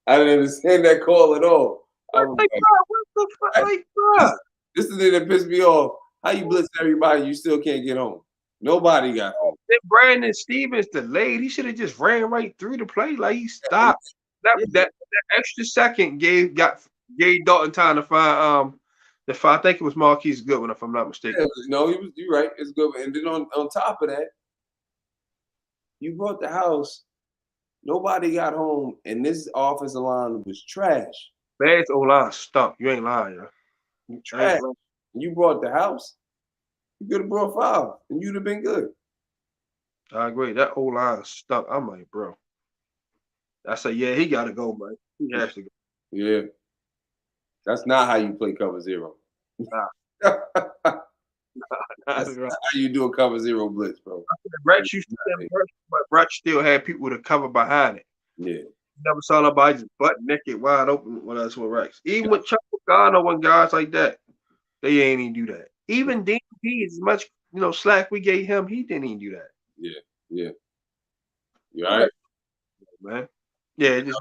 I didn't understand that call at all. I was like, what the fuck? Like, bro. This is the thing that pissed me off. How you blitz everybody, you still can't get home. Nobody got home. Then Brandon Stevens delayed. He should have just ran right through the play. Like he stopped. That extra second gave Dalton time to find I think it was Marquise Goodwin, if I'm not mistaken. Yeah, no, you're right. It's good. And then on top of that, you brought the house. Nobody got home, and this offensive line was trash. Bad's O-line stunk. You ain't lying, yo. You trash. You brought the house. You could have brought 5, and you'd have been good. I agree. That O-line stunk. I'm like, bro. I said, yeah, he got to go, man. He has to go. Yeah. That's not how you play cover 0. Nah. That's not how you do a cover 0 blitz, bro. Rex used to but Rex still had people to cover behind it. Yeah. You never saw nobody just butt naked, wide open when that's with Rex. Even with Chuck Pagano and guys like that, they ain't even do that. Even DP, as much slack we gave him, he didn't even do that. Yeah. You all right? Man. Yeah, it just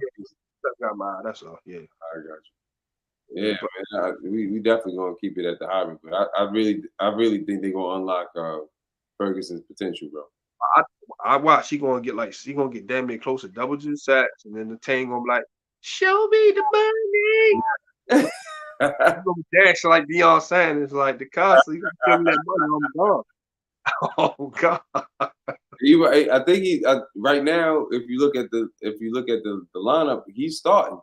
got my eye. That's all. Yeah. I got you. Yeah, man, we definitely gonna keep it at the hybrid, but I really think they're gonna unlock Ferguson's potential, bro. I watch he gonna get damn near close to double-digit sacks, and then the team gonna be like, "Show me the money." He's gonna be dancing like Deion Sanders, like the cost. You gonna give me that money, I'm gone. Oh God. I think he right now. If you look at the lineup, he's starting.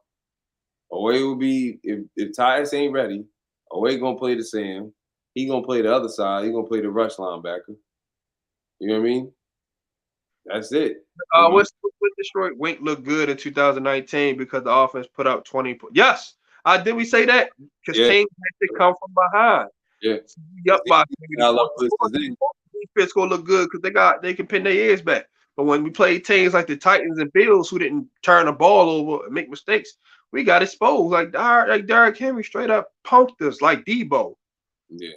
Away will be if Tyus ain't ready. Away gonna play the Sam. He gonna play the other side. He gonna play the rush linebacker. You know what I mean? That's it. What Detroit Wink looked good in 2019 because the offense put up 20. Yes, did we say that? Because teams had to come from behind. Yeah. Yep. Defense gonna look good because they can pin their ears back. But when we played teams like the Titans and Bills who didn't turn the ball over and make mistakes, we got exposed. Like Derrick Henry straight up punked us like Debo. Yeah.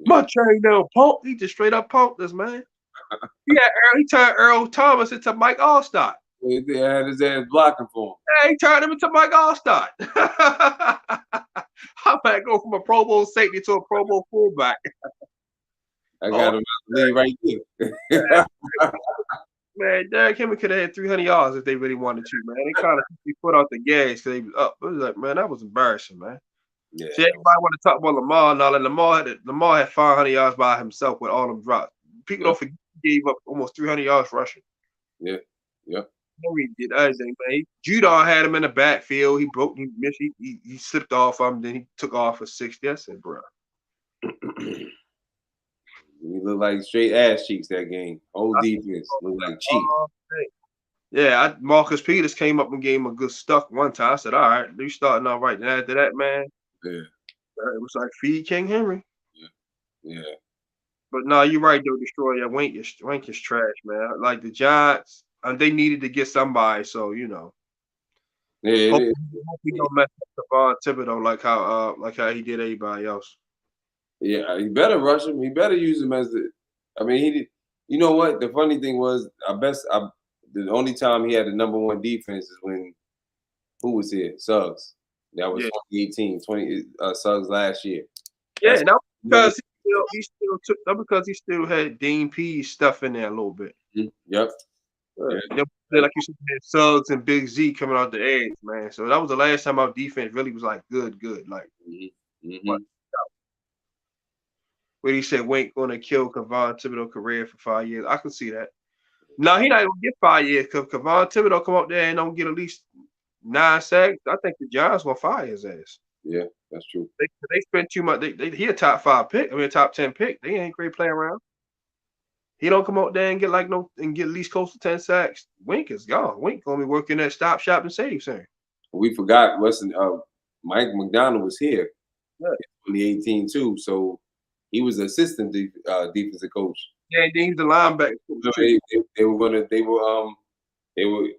My chain down punk. He just straight up punked us, man. He turned Earl Thomas into Mike Allstott. He had his ass blocking for him. Yeah, he turned him into Mike Allstott. I might go from a Pro Bowl safety to a Pro Bowl fullback. I got him lead right there. Man, Derrick Henry could have had 300 yards if they really wanted to, man. They kind of put out the gas because they was up. It was like, man, that was embarrassing, man. Yeah. See, everybody want to talk about Lamar now. Like Lamar had 500 yards by himself with all them drops. People don't forget he gave up almost 300 yards rushing. Yeah. Henry did everything, man. Judon had him in the backfield. He broke, he missed, he slipped off him, then he took off for 60. I said, bro. We look like straight ass cheeks that game. Whole defense look like cheeks. Yeah, Marcus Peters came up and gave him a good stuck one time. I said, all right, you starting out right. And after that, man, it was like feed King Henry. Yeah. But no, you're right, though, Destroyer. Wink is trash, man. Like the Giants, they needed to get somebody, so Yeah, hope he don't mess up Devon Thibodeau like how he did everybody else. Yeah, he better rush him. He better use him as the. I mean, he did. You know what? The funny thing was, the only time he had the number one defense is when who was here? Suggs. That was 2018, Suggs last year. Yeah, That's that because he still took that because he still had Dean P stuff in there a little bit. Yep. Yeah. Like you said, had Suggs and Big Z coming out the edge, man. So that was the last time our defense really was like good. Like what where he said Wink gonna kill Kevon Thibodeau career for 5 years. I can see that. No, he not gonna get 5 years because Kevon Thibodeau come out there and don't get at least 9 sacks. I think the Giants will fire his ass. Yeah, that's true. They spent too much. He a top 5 pick. I mean, a top 10 pick. They ain't great playing around. He don't come out there and get at least close to 10 sacks. Wink is gone. Wink gonna be working at Stop Shop and Save soon. We forgot Mike McDonald was here in 2018 too, so he was assistant defensive coach. Yeah, and then he's the linebacker. So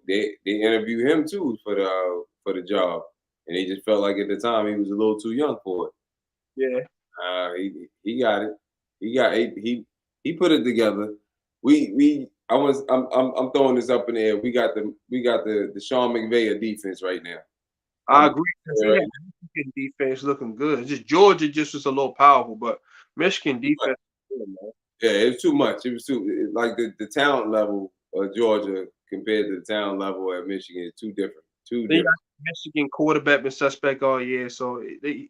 they interviewed him too for the job, and they just felt like at the time he was a little too young for it. Yeah, he got it. He put it together. I'm throwing this up in the air. We got the Sean McVay of defense right now. I agree. Michigan defense looking good. Just Georgia just was a little powerful, but Michigan defense, good, man. Yeah, it was too much. It was too like the talent level of Georgia compared to the talent level at Michigan is too different. Michigan quarterback been suspect all year, so they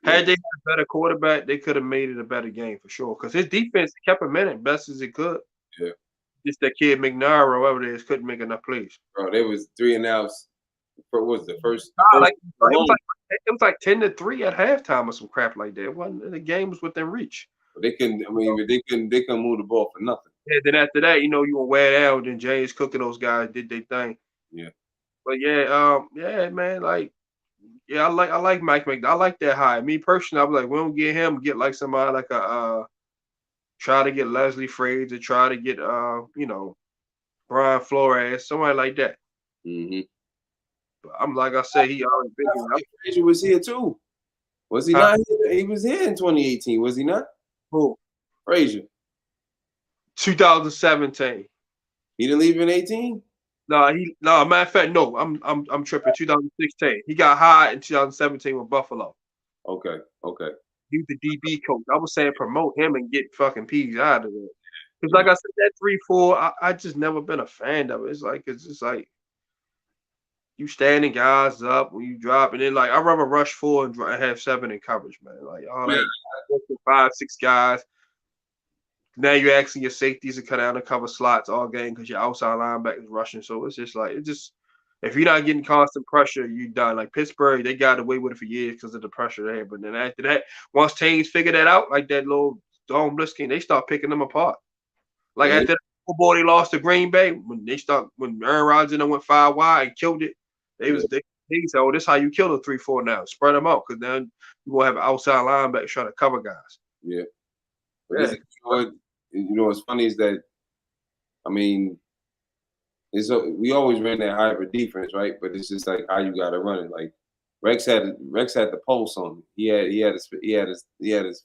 had they had a better quarterback, they could have made it a better game for sure. Because his defense kept him in it best as it could. Yeah. Just that kid McNair or whoever it is couldn't make enough plays. Bro, there was 3 and outs. What was the first? It was like 10-3 at halftime or some crap like that. It wasn't the game was within reach. They couldn't. I mean, they couldn't move the ball for nothing. Yeah. Then after that, you were wear down. Then James Cook and those guys did their thing. Yeah. But yeah, man. Like, yeah, I like Mike McDonald. I like that high. Me personally, I was like, we don't get him. Get like somebody like try to get Leslie Frazier, try to get Brian Flores, somebody like that. Mm-hmm. But I'm like I said, he already been here. Frazier was here too. Was he not here? He was here in 2018, was he not? Who? Frazier. 2017. He didn't leave in 18? No, matter of fact, no, I'm tripping. 2016. He got hired in 2017 with Buffalo. Okay. He was the DB coach. I was saying promote him and get fucking Peas out of there. Because like I said, that 3-4, I just never been a fan of it. It's just like you standing guys up when you drop, and then like I'd rather rush 4 and have 7 in coverage, man. Like all that 5, 6 guys. Now you're asking your safeties to cut down and cover slots all game because your outside linebackers rushing. So it's just like if you're not getting constant pressure, you're done. Like Pittsburgh, they got away with it for years because of the pressure there. But then after that, once teams figure that out, like that little Dawn Bliss game, they start picking them apart. Like after that boy they lost to Green Bay, when Aaron Rodgers went 5 wide and killed it, they said, "Oh, this is how you kill the 3-4 now. Spread them out because then you will have outside linebackers trying to cover guys." Yeah. But what's funny is that, I mean, we always ran that hybrid defense, right? But it's just like how you got to run it. Like Rex had the pulse on it. He had his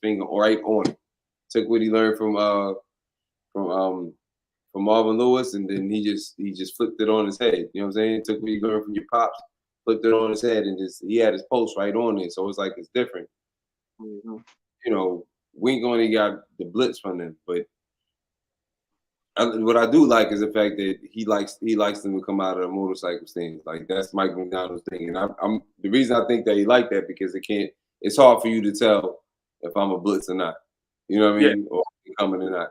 finger right on it. Took what he learned from Marvin Lewis, and then he just flipped it on his head. You know what I'm saying? Took what he learned from your pops, flipped it on his head, and he had his pulse right on it. So it's like it's different. Mm-hmm. Wink only got the blitz from them, but what I do like is the fact that he likes them to come out of the motorcycle stand. Like that's Mike McDonald's thing, and I'm the reason I think that he liked that because it's hard for you to tell if I'm a blitz or not. You know what I mean? Or coming or not.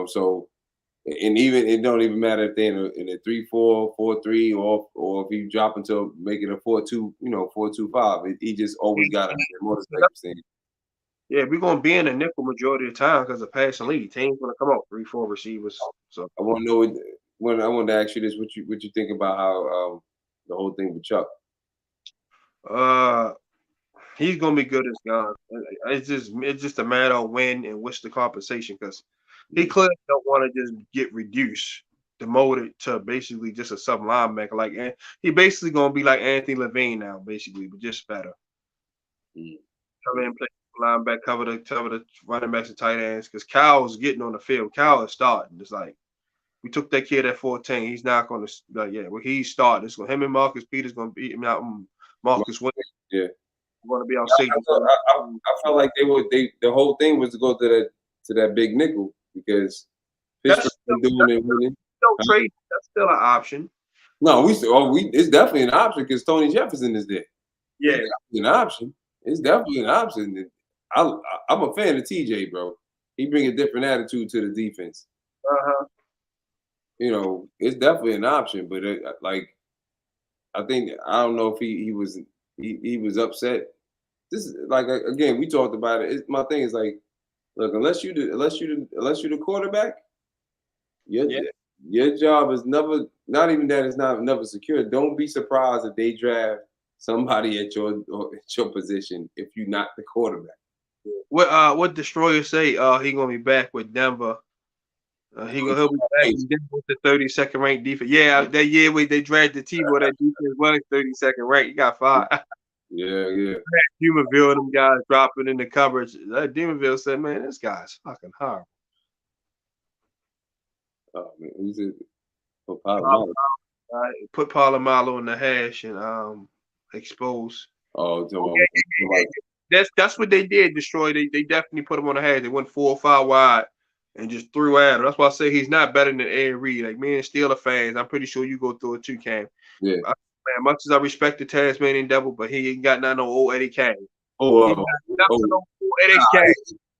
So and even it don't even matter if they're in a 3-4, 4-3, or if you drop into make it a 4-2, 4-2-5. He just always got a motorcycle stand. Yeah, we're gonna be in a nickel majority of the time because of passing lead. Teams gonna come out 3-4 receivers. So I want to know. I want to ask you this: what you think about how the whole thing with Chuck? He's gonna be good as gone. It's just a matter of when and what's the compensation because he clearly don't want to just get demoted to basically just a sub linebacker. Like he basically gonna be like Anthony Levine now, basically, but just better. Come in and play linebacker, cover the running backs and tight ends because Cal is getting on the field. Cal is starting. It's like We took that kid at 14. He's not going to. Well, he's starting. It's him and Marcus Peters going to beat him out. Marcus Wayne. Yeah. Going to be on safety. I felt like the whole thing was to go to that big nickel because Pittsburgh been doing it. No trade. That's still an option. No, it's definitely an option because Tony Jefferson is there. Yeah, it's an option. It's definitely an option. I'm a fan of TJ, bro. He bring a different attitude to the defense. You know, it's definitely an option, but I think I don't know if he was upset. This is like again, we talked about it. My thing is like, look, unless you're the quarterback, your job is never. Not even that it's not never secure. Don't be surprised if they draft somebody at your position if you're not the quarterback. What Destroyer say? He gonna be back with Denver. He'll be back in Denver with the 32nd ranked defense. Yeah, that year when they drafted Tebow, that defense was 32nd ranked. He got fired. Yeah. Humanville, them guys dropping in the coverage. Humanville said, "Man, this guy's fucking horrible." Oh man, who's it? Put Palomalo in the hash and expose. Oh, that's what they did. Destroy. They definitely put him on the hash. They went 4 or 5 wide and just threw at him. That's why I say he's not better than Ed Reed. Like me and Steeler fans, I'm pretty sure you go through it too, Cam. Yeah. Man, much as I respect the Tasmanian Devil, but he ain't got nothing on old Eddie Kane. Eddie Kane.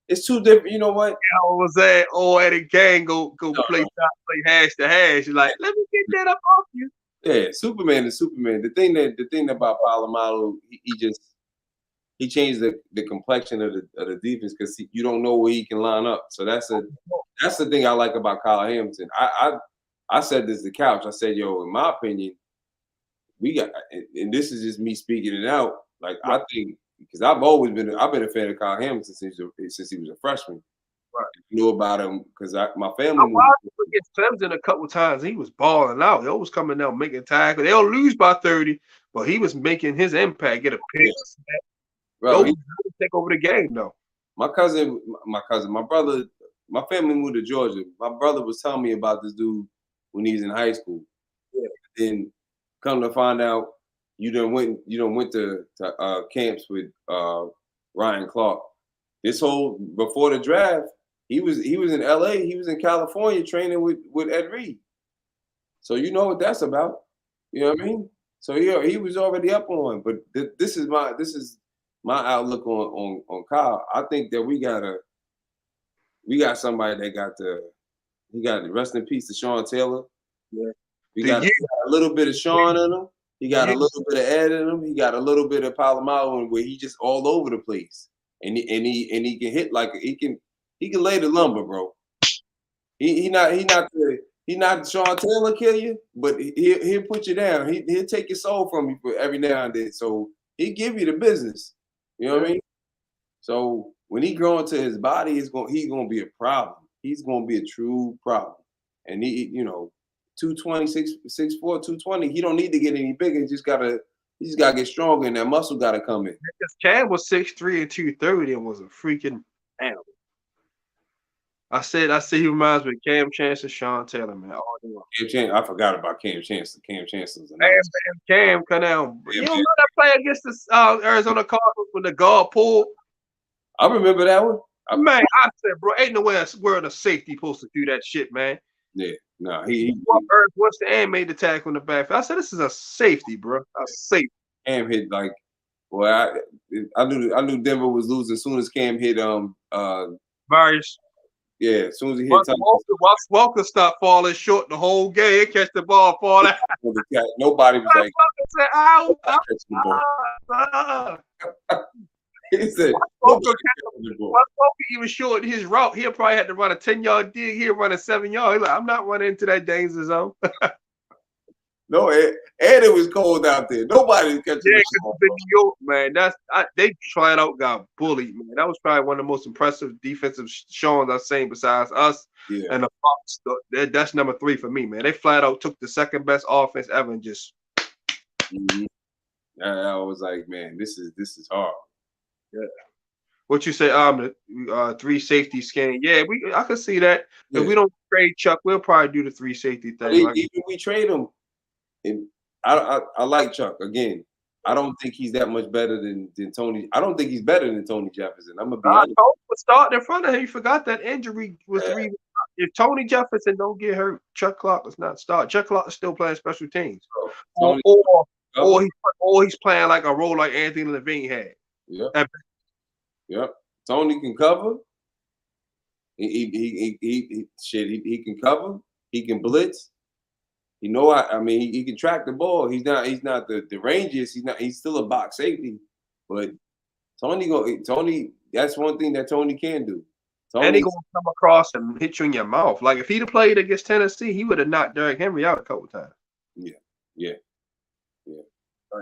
It's too different. You know what? I was saying, Eddie Kane go play hash to hash. You're like, let me get that up off you. Yeah, Superman is Superman. The thing about Palomalo, he changed the complexion of the defense because you don't know where he can line up. So that's the thing I like about Kyle Hamilton. I said this to Couch. I said, yo, in my opinion, we got, and this is just me speaking it out. Like I think because I've been a fan of Kyle Hamilton since he was a freshman. Right. I knew about him because my family. I watched him against Clemson a couple times. He was balling out. He always coming out making tackles. They'll lose by 30, but he was making his impact. Get a pick. Bro, he take over the game though. My brother, my family moved to Georgia. My brother was telling me about this dude when he was in high school. Yeah. Then come to find out, you done went to camps with Ryan Clark. Before the draft, he was in LA. He was in California training with Ed Reed. So you know what that's about. You know what I mean? So he was already up on. But this is my outlook on Kyle. I think that we got somebody that he got rest in peace to Sean Taylor. Yeah. We got a little bit of Sean in him. He got a little bit of Ed in him. He got a little bit of Palomalo where he just all over the place. And he can hit like he can lay the lumber, bro. He not Sean Taylor kill you, but he'll put you down. He'll take your soul from you for every now and then. So he give you the business. You know what I mean? So when he grow into his body, he's gonna be a problem. He's gonna be a true problem. And he 220, 6'4", 220. He don't need to get any bigger. He just gotta get stronger, and that muscle gotta come in. Because Cam was 6'3" and 230 and was a freaking animal. I said he reminds me of Cam Chancellor, Sean Taylor, man. I forgot about Cam Chancellor. Cam Chancellor's Cam come down. You don't know that play against the Arizona Cardinals when the guard pulled? I remember that one. Man, I said, bro, ain't no way world of safety supposed to do that shit, man. Yeah, no, he once the end made the tackle in the backfield. I said, this is a safety, bro. A safety. Cam hit like, well, I knew Denver was losing as soon as Cam hit Various. Yeah, as soon as he hit Walker stopped falling short the whole game. Catch the ball, fall out. Nobody was like, Walker said, ow. He said, Walker even short his route. He'll probably have to run a 10-yard dig. He'll run a 7-yard. He's like, I'm not running into that danger zone. No, and it was cold out there. Nobody was catching the ball. New York, man. They tried out, got bullied, man. That was probably one of the most impressive defensive shows I've seen besides us and the Fox. That's number 3 for me, man. They flat out took the second best offense ever and just. I was like, man, this is hard. Yeah. what you say? The 3 safety scheme. Yeah, I could see that. If Yeah. we don't trade Chuck, we'll probably do the 3 safety But thing. Like, even we trade him, and I like Chuck again. I don't think he's that much better than Tony. I don't think he's better than Tony Jefferson. I'm gonna be honest. Tony was starting in front of him. You forgot that injury was Yeah. 3. If Tony Jefferson don't get hurt, Chuck Clark does not start. Chuck Clark is still playing special teams, Tony, or he's playing like a role like Anthony Levine had. Yep. Tony can cover. He can cover. He can blitz. You know, I mean, he can track the ball. He's not the rangiest. He's still a box safety. But Tony, that's one thing that Tony can do. And he gonna come across and hit you in your mouth. Like if he'd have played against Tennessee, he would have knocked Derrick Henry out a couple times. Yeah.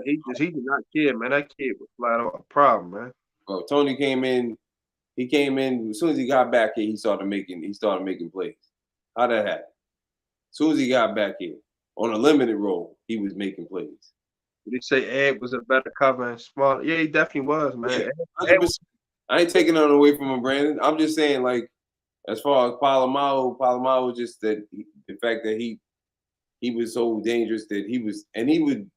He did not care, man. That kid was flat out a problem, man. Well, Tony came in. He came in as soon as he got back here. He started making plays. How that happen? As soon as he got back here on a limited role, he was making plays. Did he say Ed was a better cover and smarter? Yeah, he definitely was, man. Yeah, I ain't taking nothing away from him, Brandon. I'm just saying, like, as far as Palomaro just that the fact that he was so dangerous that he would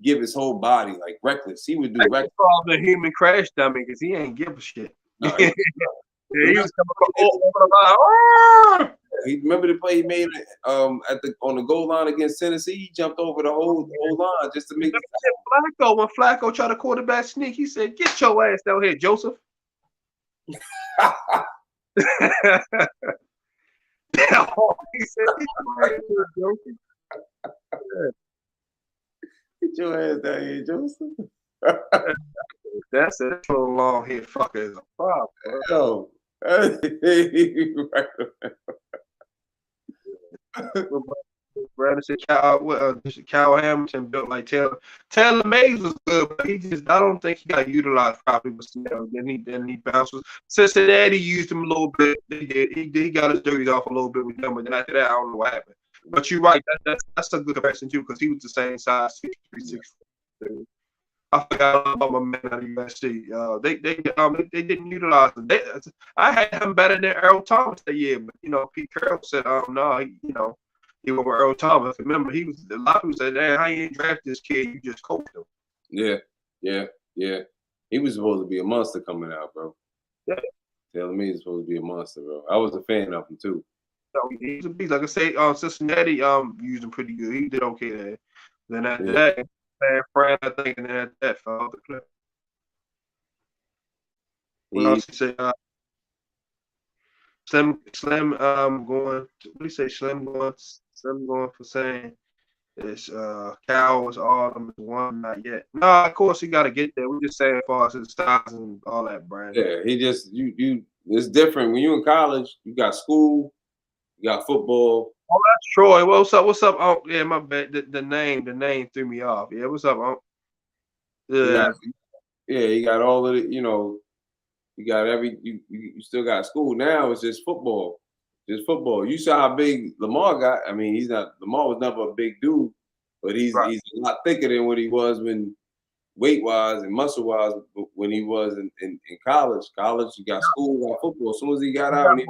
give his whole body like reckless. He would do reckless. The human crash dummy because he ain't give a shit. No, he was coming over the line. Remember the play he made on the goal line against Tennessee? He jumped over the whole line just to make it. Flacco, when Flacco tried to quarterback sneak, he said, "Get your ass down here, Joseph." He said, "Get your ass down here, Joseph." That's a long hit fucker is a problem. Yo. Brandon said Cal Hamilton built like Taylor. Taylor Mays was good, but I don't think he got utilized properly with Snell. Then he bounces. Cincinnati used him a little bit. He got his dirties off a little bit with them, but then after that, I don't know what happened. But you're right. That's a good comparison too, because he was the same size, 6'3", 6'4". I forgot about my man at USC. They didn't utilize him. I had him better than Earl Thomas that year, but Pete Carroll said, no, he went with Earl Thomas. Remember, a lot of people said, "Hey, how you ain't draft this kid? You just coached him." Yeah. He was supposed to be a monster coming out, bro. Yeah. Taylor Mays was supposed to be a monster, bro. I was a fan of him too. So he's a beast. Like I say, Cincinnati used him pretty good. He did okay there. Then after that, Fran, I think, and then after that fell off the cliff. What else he say? Slim going. What do you say? Slim going for saying it's Cal was all of them one, not yet. No, of course he got to get there. We just saying as far as his styles and all that, Brian. Yeah, he just you. It's different when you in college. You got school, you got football. Oh, that's Troy. What's up? Oh, yeah, my bad. The name threw me off. Yeah, what's up, Unc? Yeah, you got all of it. You got you still got school. Now it's just football. You saw how big Lamar got. I mean, Lamar was never a big dude, but he's a lot thicker than what he was when weight wise and muscle wise when he was in college. College, you got school, you got football. As soon as he got out, he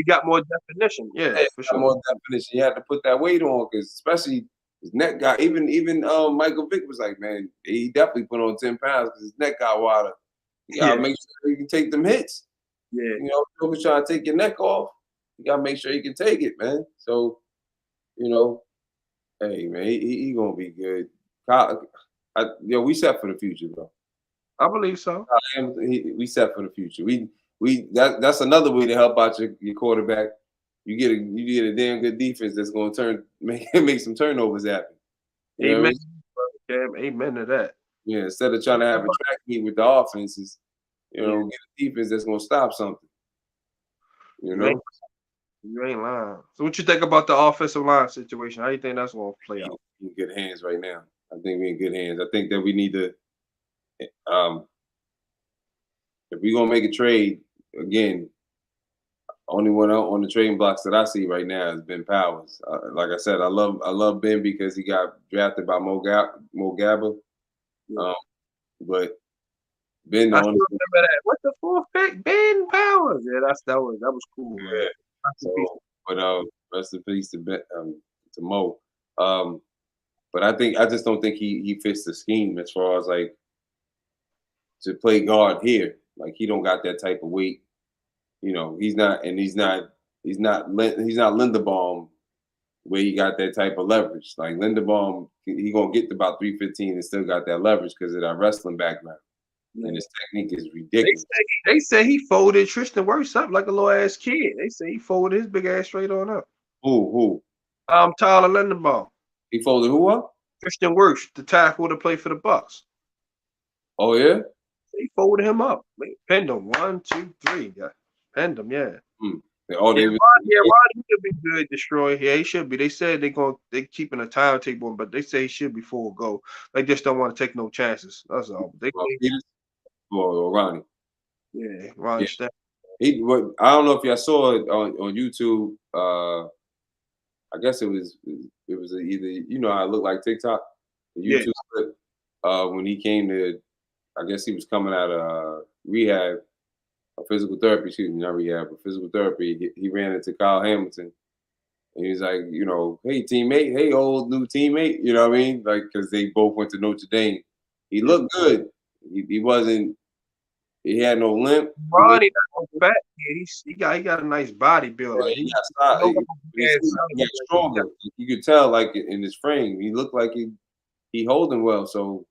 got more definition. Yeah, for sure. More definition. You had to put that weight on because especially his neck got even Michael Vick was like, man, he definitely put on 10 pounds because his neck got wider. You gotta make sure you can take them hits. Yeah. If you're trying to take your neck off, you gotta make sure you can take it, man. So, hey man, he gonna be good. We set for the future, bro. I believe so. We set for the future. That's another way to help out your quarterback. You get a damn good defense that's gonna make some turnovers happen. Amen. Amen to that. Yeah, instead of trying to have a track meet with the offenses, get a defense that's gonna stop something. You ain't lying. So what you think about the offensive line situation? How do you think that's gonna play out? We're in good hands right now. I think we're in good hands. I think that we need to if we're gonna make a trade, again, only one on the trading blocks that I see right now is Ben Powers. Like I said, I love Ben because he got drafted by Mo Gabba. But Ben I the still only. remember that. What the fourth pick? Ben Powers. Yeah, that was cool, man. Yeah. So, but rest in peace to Ben, to Mo. But I just don't think he fits the scheme as far as like to play guard here. Like he don't got that type of weight. You know, he's not Linderbaum where he got that type of leverage. Like Linderbaum, he gonna get to about 315 and still got that leverage because of that wrestling background. Yeah. And his technique is ridiculous. They say he folded Tristan Wirfs up like a little ass kid. They say he folded his big ass straight on up. Who? Tyler Linderbaum. He folded who up? Tristan Wirfs, the tackle to play for the Bucks. Oh yeah. They folded him up. Pinned him 1, 2, 3. Yeah. Pinned him. Yeah. Rodney should be good. Destroy. Yeah, he should be. They said they keeping a timetable, but they say he should be full go. They just don't want to take no chances. That's all. or Ronnie. Yeah, Ronnie. Yeah. I don't know if y'all saw it on YouTube. I guess it was either how it looked like TikTok, the YouTube clip. When he came to, I guess he was coming out of rehab, physical therapy. Excuse me, not rehab, but physical therapy. He ran into Kyle Hamilton, and he was like, hey teammate, hey old new teammate. You know what I mean? Like, because they both went to Notre Dame. He looked good. He wasn't. He had no limp. Ronnie not fat. Yeah, he got a nice body build. Like, he got stronger. You could tell, like in his frame, he looked like he holding well. So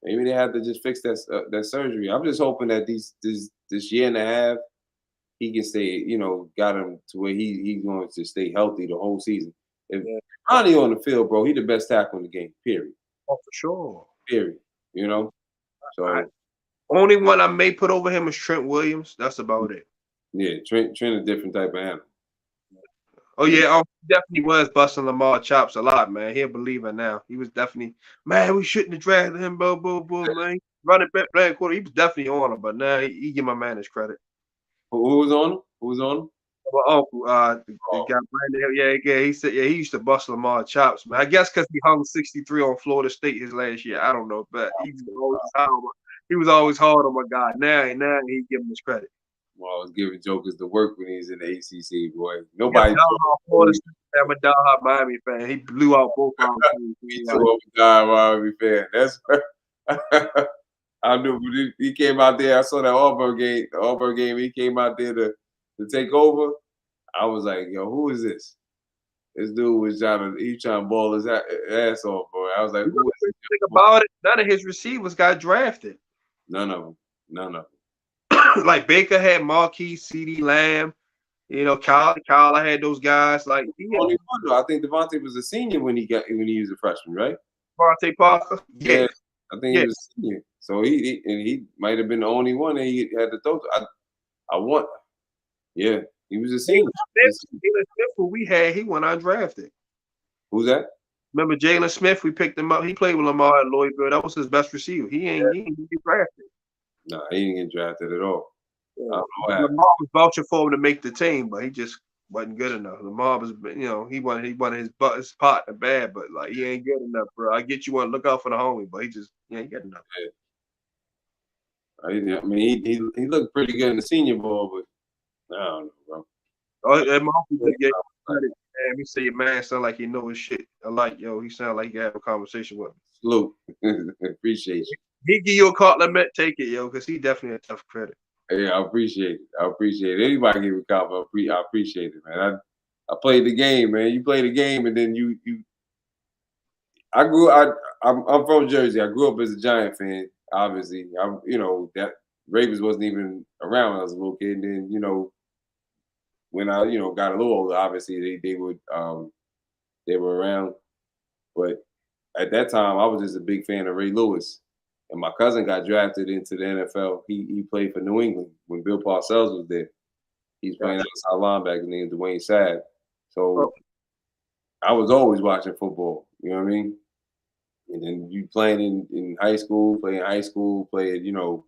maybe they have to just fix that surgery. I'm just hoping that this year and a half he can stay. Got him to where he's going to stay healthy the whole season. If Ronnie on the field, bro, he the best tackle in the game. Period. Oh, for sure. Period. So. Only one I may put over him is Trent Williams. That's about it. Yeah, Trent a different type of animal. Oh yeah, definitely was busting Lamar chops a lot, man. He a believer now. He was definitely, man, we shouldn't have drafted him, man. Running back, playing quarter, he was definitely on him, but now he give my man his credit. Who was on him? Who was on him? My uncle, the guy Brandon, he said, he used to bust Lamar chops, man. I guess because he hung 63 on Florida State his last year. I don't know, but he was always hard on my guy. Now he give him his credit. Well, I was giving Jokers the work when he was in the ACC, boy. Nobody. I'm a diehard Miami fan. He blew out both of them. Me too, I'm a diehard Miami fan. That's I knew when he came out there. I saw that Auburn game. The Auburn game. He came out there to take over. I was like, yo, who is this? This dude was trying to ball his ass off, boy. I was like, who is this? Think about it. None of his receivers got drafted. None of them. Like Baker had Marquis, CeeDee Lamb, Kyle had those guys. Like only one though. I think Devontae was a senior when he was a freshman, right? Devontae Parker. Yeah. I think he was a senior. So he might have been the only one that he had to throw to. Yeah, he was a senior. Jalen Smith, who we had, he went undrafted. Who's that? Remember Jalen Smith? We picked him up. He played with Lamar at Louisville. That was his best receiver. He ain't get drafted. No, he didn't get drafted at all. Yeah. Lamar was vouching for him to make the team, but he just wasn't good enough. Lamar was, he wanted his partner bad, but like he ain't good enough, bro. I get you want to look out for the homie, but he ain't good enough. Yeah. I mean, he looked pretty good in the Senior Bowl, but I don't know, bro. He say your man sound like he know his shit. I like, he sound like he have a conversation with me. Salute. Appreciate you. He give you a compliment, take it, because he definitely a tough credit. Yeah, I appreciate it. Anybody give a compliment, I appreciate it, man. I played the game, man. You play the game, and then you. I'm from Jersey. I grew up as a Giant fan. Obviously, that Ravens wasn't even around when I was a little kid. And then when I got a little older, obviously they were around. But at that time, I was just a big fan of Ray Lewis. And my cousin got drafted into the NFL. He played for New England when Bill Parcells was there. He's playing outside linebacker named Dwayne Sabb. So I was always watching football. You know what I mean? And then you playing in high school, playing, going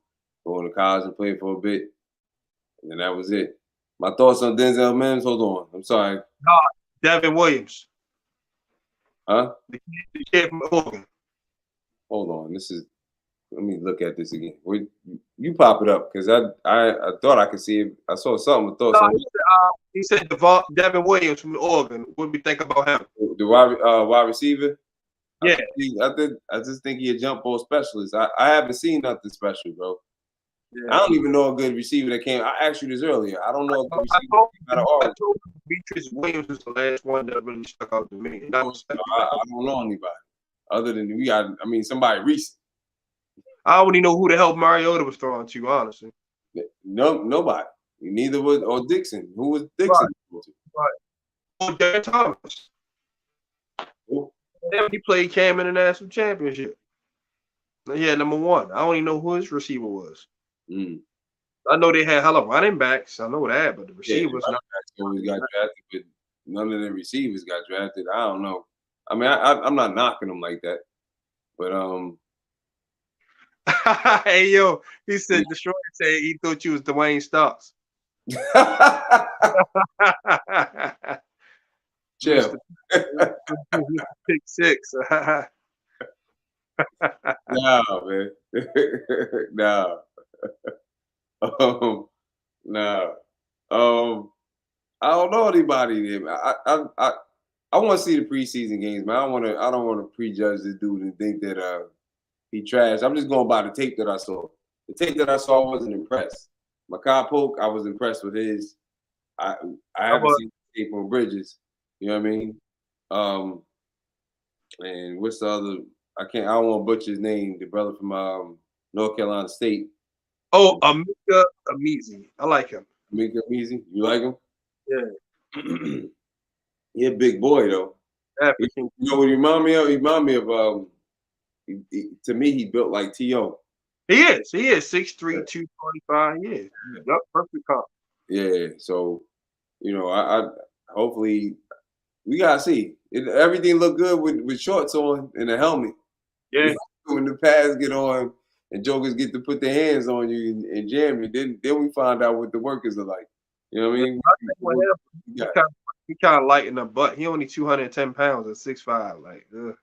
to college and playing for a bit. And then that was it. My thoughts on Denzel Mims, hold on. I'm sorry. Devin Williams. Huh? The kid from Oregon. Hold on. This is Let me look at this again. You pop it up because I thought I could see it. I saw something. I thought No, something. he said Devin Williams from Oregon. What do we think about him? The wide receiver. Yeah. I just think he a jump ball specialist. I haven't seen nothing special, bro. Yeah. I don't even know a good receiver that came. I asked you this earlier. I don't know a good receiver that came out of I Oregon. told Beatrice Williams was the last one that really stuck out to me. And that was I don't know anybody other than we got. I mean, somebody recent. I don't even know who the hell Mariota was throwing to, honestly. No, nobody. Neither was or Dixon. Who was Dixon? Oh, Derek Thomas. Who? He played Cam in the national championship. Yeah, number one. I don't even know who his receiver was. Mm. I know they had hella running backs. I know that, but the receivers not. Always got drafted, but none of the receivers got drafted. I don't know. I mean, I'm not knocking them like that, but Hey yo, he said Destroyer said he thought you was Dwayne Starks. Chill. Pick six. No, man. No. No. I don't know anybody there. I want to see the preseason games, man. I don't want to prejudge this dude and think that he trashed. I'm just going by the tape that I saw. The tape that I saw, I wasn't impressed. Makai Polk, I was impressed with his. I haven't seen the tape on Bridges. You know what I mean? And what's the other? I don't want to butcher his name. The brother from North Carolina State. Oh, Amika Amizi. I like him. Amika Amizi. You like him? Yeah. He a big boy though. You know what he remind me of? He remind me of to me he built like T.O. He is 6'3", 225. Yeah. Yep, perfect comp. Yeah. So, you know, I hopefully we gotta see. Everything look good with shorts on and a helmet. Yeah. When the pads get on and jokers get to put their hands on you and jam you, then we find out what the workers are like. You know what I mean? He kind of light in the butt. He only 210 pounds at 6'5". Like, who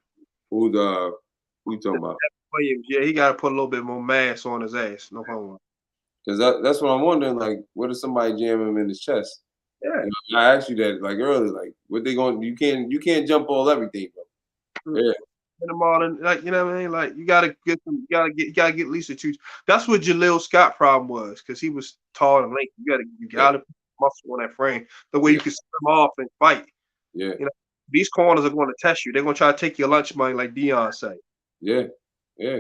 you talking about? Williams, yeah, he got to put a little bit more mass on his ass. No problem. Because that's what I'm wondering. Like, what if somebody jam him in his chest? Yeah. You know, I asked you that like earlier. Like, what they going? You can't jump all everything, bro. Yeah. Them all in, like, you know what I mean? Like, you gotta get at least a two. That's what Jaleel Scott problem was, because he was tall and lanky. You gotta put muscle on that frame the way you can swim off and fight. Yeah. You know, these corners are going to test you. They're going to try to take your lunch money, like Dion say. Yeah. Yeah.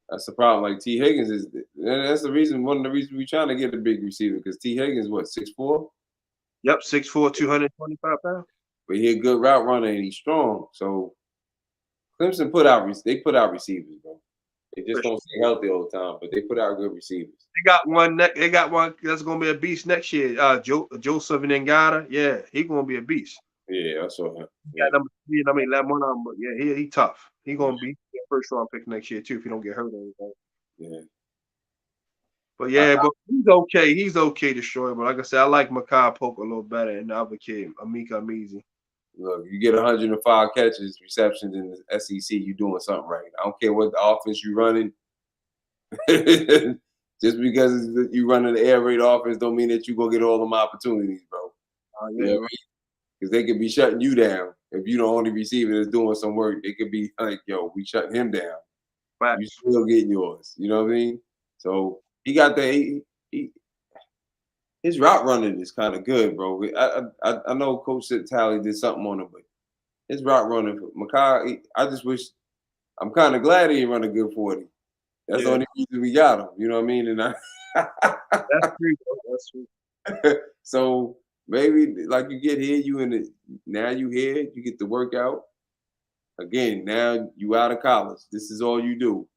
That's the problem. Like T. Higgins is, and that's the reason. One of the reasons we're trying to get a big receiver, because T. Higgins what 6'4". Yep, 6'4", 225 pounds. But he a good route runner and he's strong. So Clemson put out receivers, bro. They just don't stay healthy all the time, but they put out good receivers. They got one that's gonna be a beast next year. Joseph Ngata. Yeah, he's gonna be a beast. Yeah, I saw him. Yeah, number 3, I mean, that one on, but yeah, he tough. He gonna be a first round pick next year too if he don't get hurt or anything. Yeah. But yeah, but he's okay. He's okay, Destroyer. But like I said, I like Makai Polk a little better than the other kid, Amika Amizi. Look, you get 105 catches, receptions in the SEC, you doing something right. I don't care what the offense you running. Just because you running the air raid offense don't mean that you gonna get all them opportunities, bro. You know what I mean? Because they could be shutting you down if you the only receiver that's doing some work. They could be like, "Yo, we shutting him down. Right. You still getting yours." You know what I mean? So he got his route running is kind of good, bro. I know Coach Talley did something on him, but his route running for Makai, I just wish. I'm kind of glad he didn't run a good 40. That's the only reason we got him. You know what I mean? And That's true. That's true. So maybe like you get here, now you here, you get to work out. Again, now you out of college. This is all you do.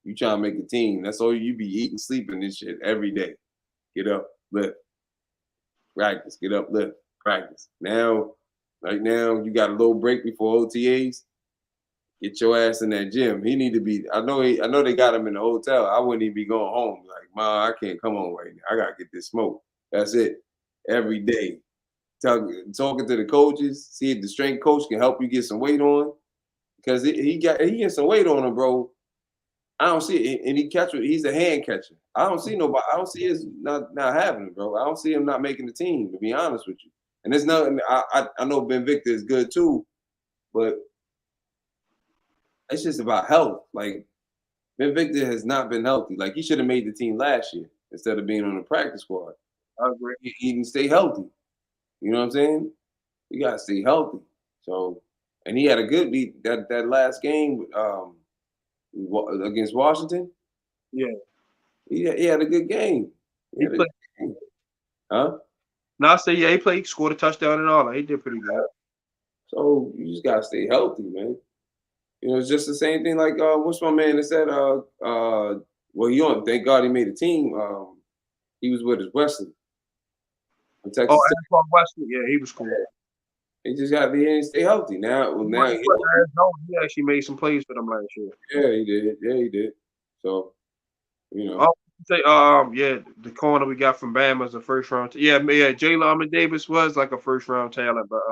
You trying to make a team. That's all you be eating, sleeping this shit every day. Get up, lift. Practice. Get up, lift. Practice. Right now, you got a little break before OTAs. Get your ass in that gym. He need to be. I know they got him in the hotel. I wouldn't even be going home. Like, Ma, I can't come home right now. I gotta get this smoke. That's it. Every day. Talking to the coaches, see if the strength coach can help you get some weight on. Because he get some weight on him, bro. I don't see it, and he catch it. He's a hand catcher. I don't see nobody. I don't see his not having it, bro. I don't see him not making the team. To be honest with you, and there's nothing. I know Ben Victor is good too, but it's just about health. Like Ben Victor has not been healthy. Like he should have made the team last year instead of being on the practice squad. I agree. He can stay healthy. You know what I'm saying? You gotta stay healthy. So, and he had a good beat that last game against Washington. Yeah. He had a good game. He played. Game. Huh? No, I say yeah, he played, scored a touchdown and all that. He did pretty good. So you just gotta stay healthy, man. You know, it's just the same thing like what's my man that said well he on thank God he made a team. He was with his Wesley from Oh, Texas Tech. Antoine Wesley, yeah, he was cool. He just gotta be in and stay healthy. Now He actually made some plays for them last year. yeah, he did. Yeah, he did. So, you know. Oh, say yeah, the corner we got from Bama is a first round. Yeah, Jalen Davis was like a first round talent, but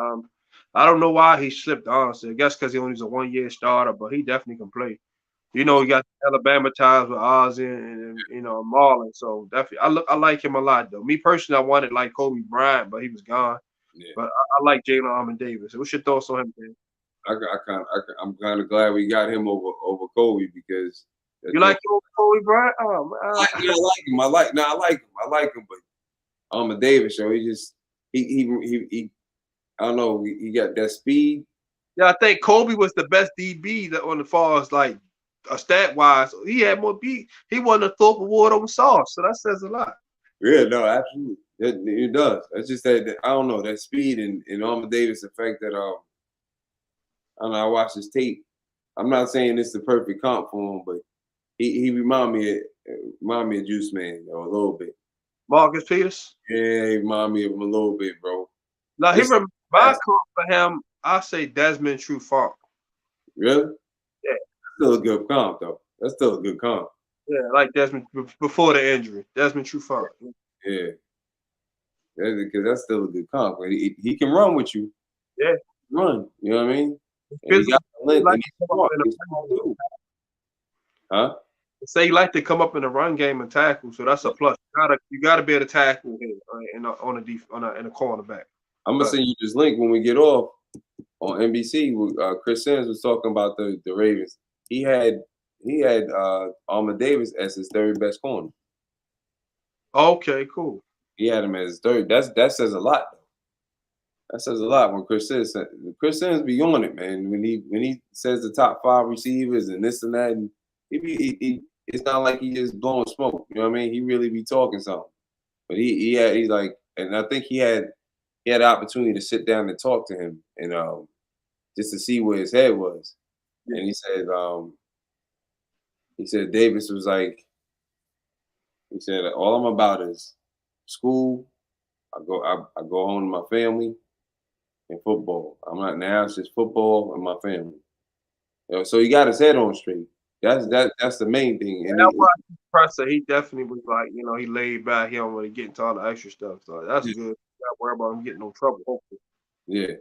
I don't know why he slipped. Honestly, I guess because he only was a 1 year starter, but he definitely can play. You know, he got Alabama ties with Ozzie and you know Marlon, so definitely I like him a lot though. Me personally, I wanted like Kobe Bryant, but he was gone. Yeah. But I like Jalen Davis. What's your thoughts on him, man? I'm kind of glad we got him over Kobe because You like Kobe Bryant? Oh man, I like him. I like him. But on the Davis show, he just he I don't know. He got that speed. yeah, I think Kobe was the best DB that on the far as like stat wise. He had more beat. He won the Thorpe Award over Sauce, so that says a lot. Yeah, no, absolutely. It does. It's just that I don't know that speed and Armour Davis. The fact that I don't know. I watched his tape. I'm not saying it's the perfect comp for him, but he remind me of Juice Man, a little bit. Marcus Peters. Yeah, he remind me of him a little bit, bro. Now my comp for him, I say Desmond Trufant. Really? Yeah. Still a good comp though. That's still a good comp. Yeah, I like Desmond before the injury. Desmond Trufant. Yeah. Because that's still a good comp. He can run with you. Yeah. Run. You know what I mean? And he got the length and he's smart. Huh? Say he like to come up in the run game and tackle, so that's a plus. You gotta be able to tackle him in a cornerback. I'm gonna send you this link when we get off on NBC. Chris Sims was talking about the Ravens. He had Armour Davis as his third best corner. Okay, cool. He had him as his third. That says a lot. That says a lot when Chris Sims be on it, man. When he says the top 5 receivers and this and that, and it's not like he just blowing smoke. You know what I mean? He really be talking something. But he's like, and I think he had the opportunity to sit down and talk to him and just to see where his head was. And he said Davis was like, he said all I'm about is school. I go home to my family and football. I'm not now. It's just football and my family. You know, so he got his head on straight. That's the main thing. And presser, he definitely was like, you know, he laid back. He don't really get into all the extra stuff. So that's good. Not worry about him getting no trouble. Hopefully. Yeah,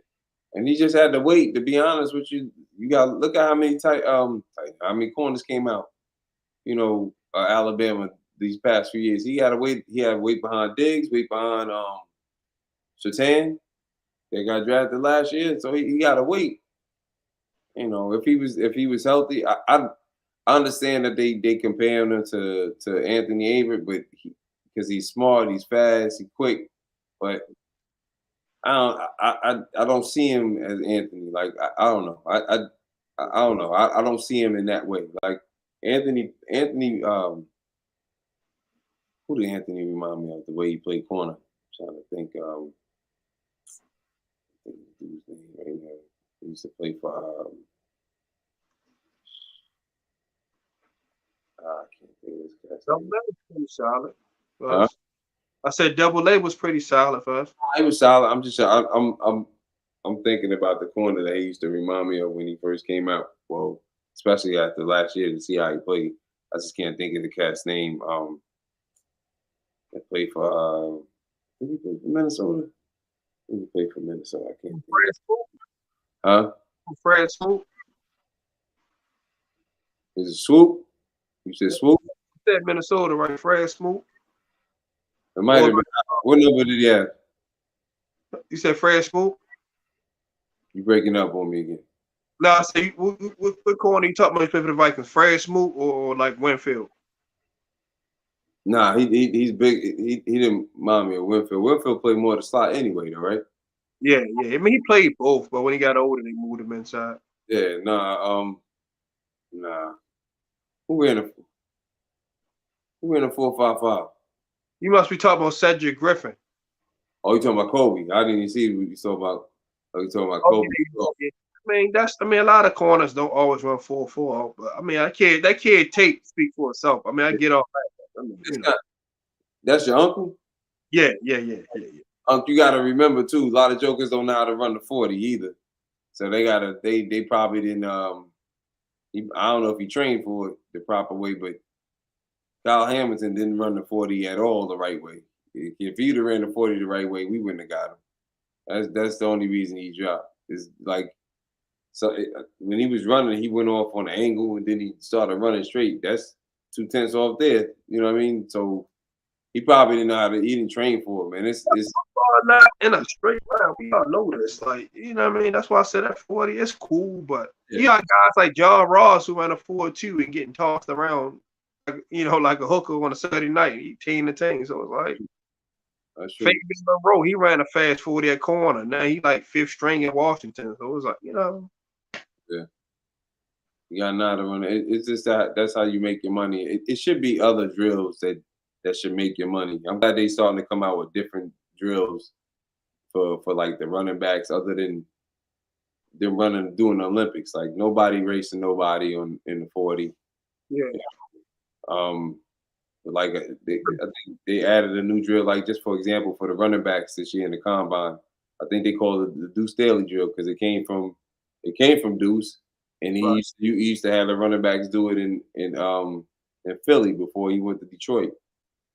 and he just had to wait. To be honest with you, you got to look at how many how many corners came out. You know, Alabama these past few years. He had to wait. He had to wait behind Diggs, wait behind Surtain. They got drafted last year, so he got to wait. You know, if he was healthy, I understand that they compare him to Anthony Averett, but because he's smart, he's fast, he's quick, but I don't see him as Anthony. Like I don't know. I don't know. I don't see him in that way. Like Anthony. Who did Anthony remind me of? The way he played corner. I'm trying to think. I think his name right now. He used to play for. I can't think of this guy's name. Double A was pretty solid. Huh? I said Double A was pretty solid for us. He was solid. I'm thinking about the corner that he used to remind me of when he first came out. Well, especially after last year to see how he played. I just can't think of the cat's name. That played for did he play for Minnesota? Did he play for Minnesota? I can't think. Fred Swoop. Huh? Fred Swoop. Is it Swoop? You said Swoop? You said Minnesota, right? Fred Smoot. It might have been. What number did he have? You said Fred Smoot? You breaking up on me again. No, I say what corner you talking about? You play for the Vikings, Fred Smoot or like Winfield? Nah, he's big. He didn't mind me of Winfield. Winfield played more of the slot anyway, though, right? Yeah. I mean, he played both, but when he got older, they moved him inside. Yeah, nah. Who ran a 4.55? You must be talking about Cedric Griffin. Oh, you talking about Kobe? I didn't even see what you talking about. Oh, you talking about Oh, Kobe? yeah. I mean, a lot of corners don't always run 4.4, but I mean, that kid tape speak for itself. I mean, I get off that. I mean, That's your uncle? Yeah. Uncle, you gotta remember too. A lot of jokers don't know how to run the 40 either. So they probably didn't. I don't know if he trained for it the proper way, but Kyle Hamilton didn't run the 40 at all the right way. If he'd have ran the 40 the right way, we wouldn't have got him. That's the only reason he dropped. Is like, when he was running, he went off on an angle and then he started running straight. That's 2/10 off there. You know what I mean? So he probably didn't know how to. He didn't train for it, man. It's not in a straight line. We all know this. Like, you know what I mean? That's why I said that 40 is cool, but you got guys like John Ross who ran a 4.2 and getting tossed around, like a hooker on a Saturday night. He team the team. So it's like Fabian Monroe, he ran a fast 40 at corner. Now he like fifth string in Washington. So it was like, Yeah. You gotta know how to run it. It's just that's how you make your money. It should be other drills that should make your money. I'm glad they starting to come out with different drills for like the running backs, other than them doing the Olympics. Like nobody racing nobody in the 40. Yeah. Like I think they added a new drill. Like just for example, for the running backs this year in the combine, I think they called it the Deuce Daily drill because it came from Deuce, and he used to have the running backs do it in Philly before he went to Detroit.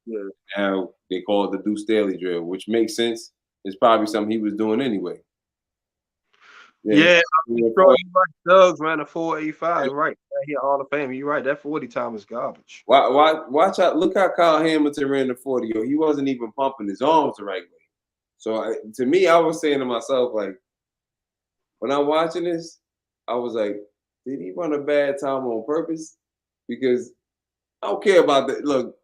Yeah. Now they call it the Deuce Daily drill, which makes sense. It's probably something he was doing anyway. Yeah, Doug's ran a 4.85. Right, he Hall of Fame. You're right. That 40 time is garbage. Watch out! Look how Kyle Hamilton ran the 40. Yo, he wasn't even pumping his arms the right way. So to me, I was saying to myself, like, when I'm watching this, I was like, did he run a bad time on purpose? Because I don't care about that. Look,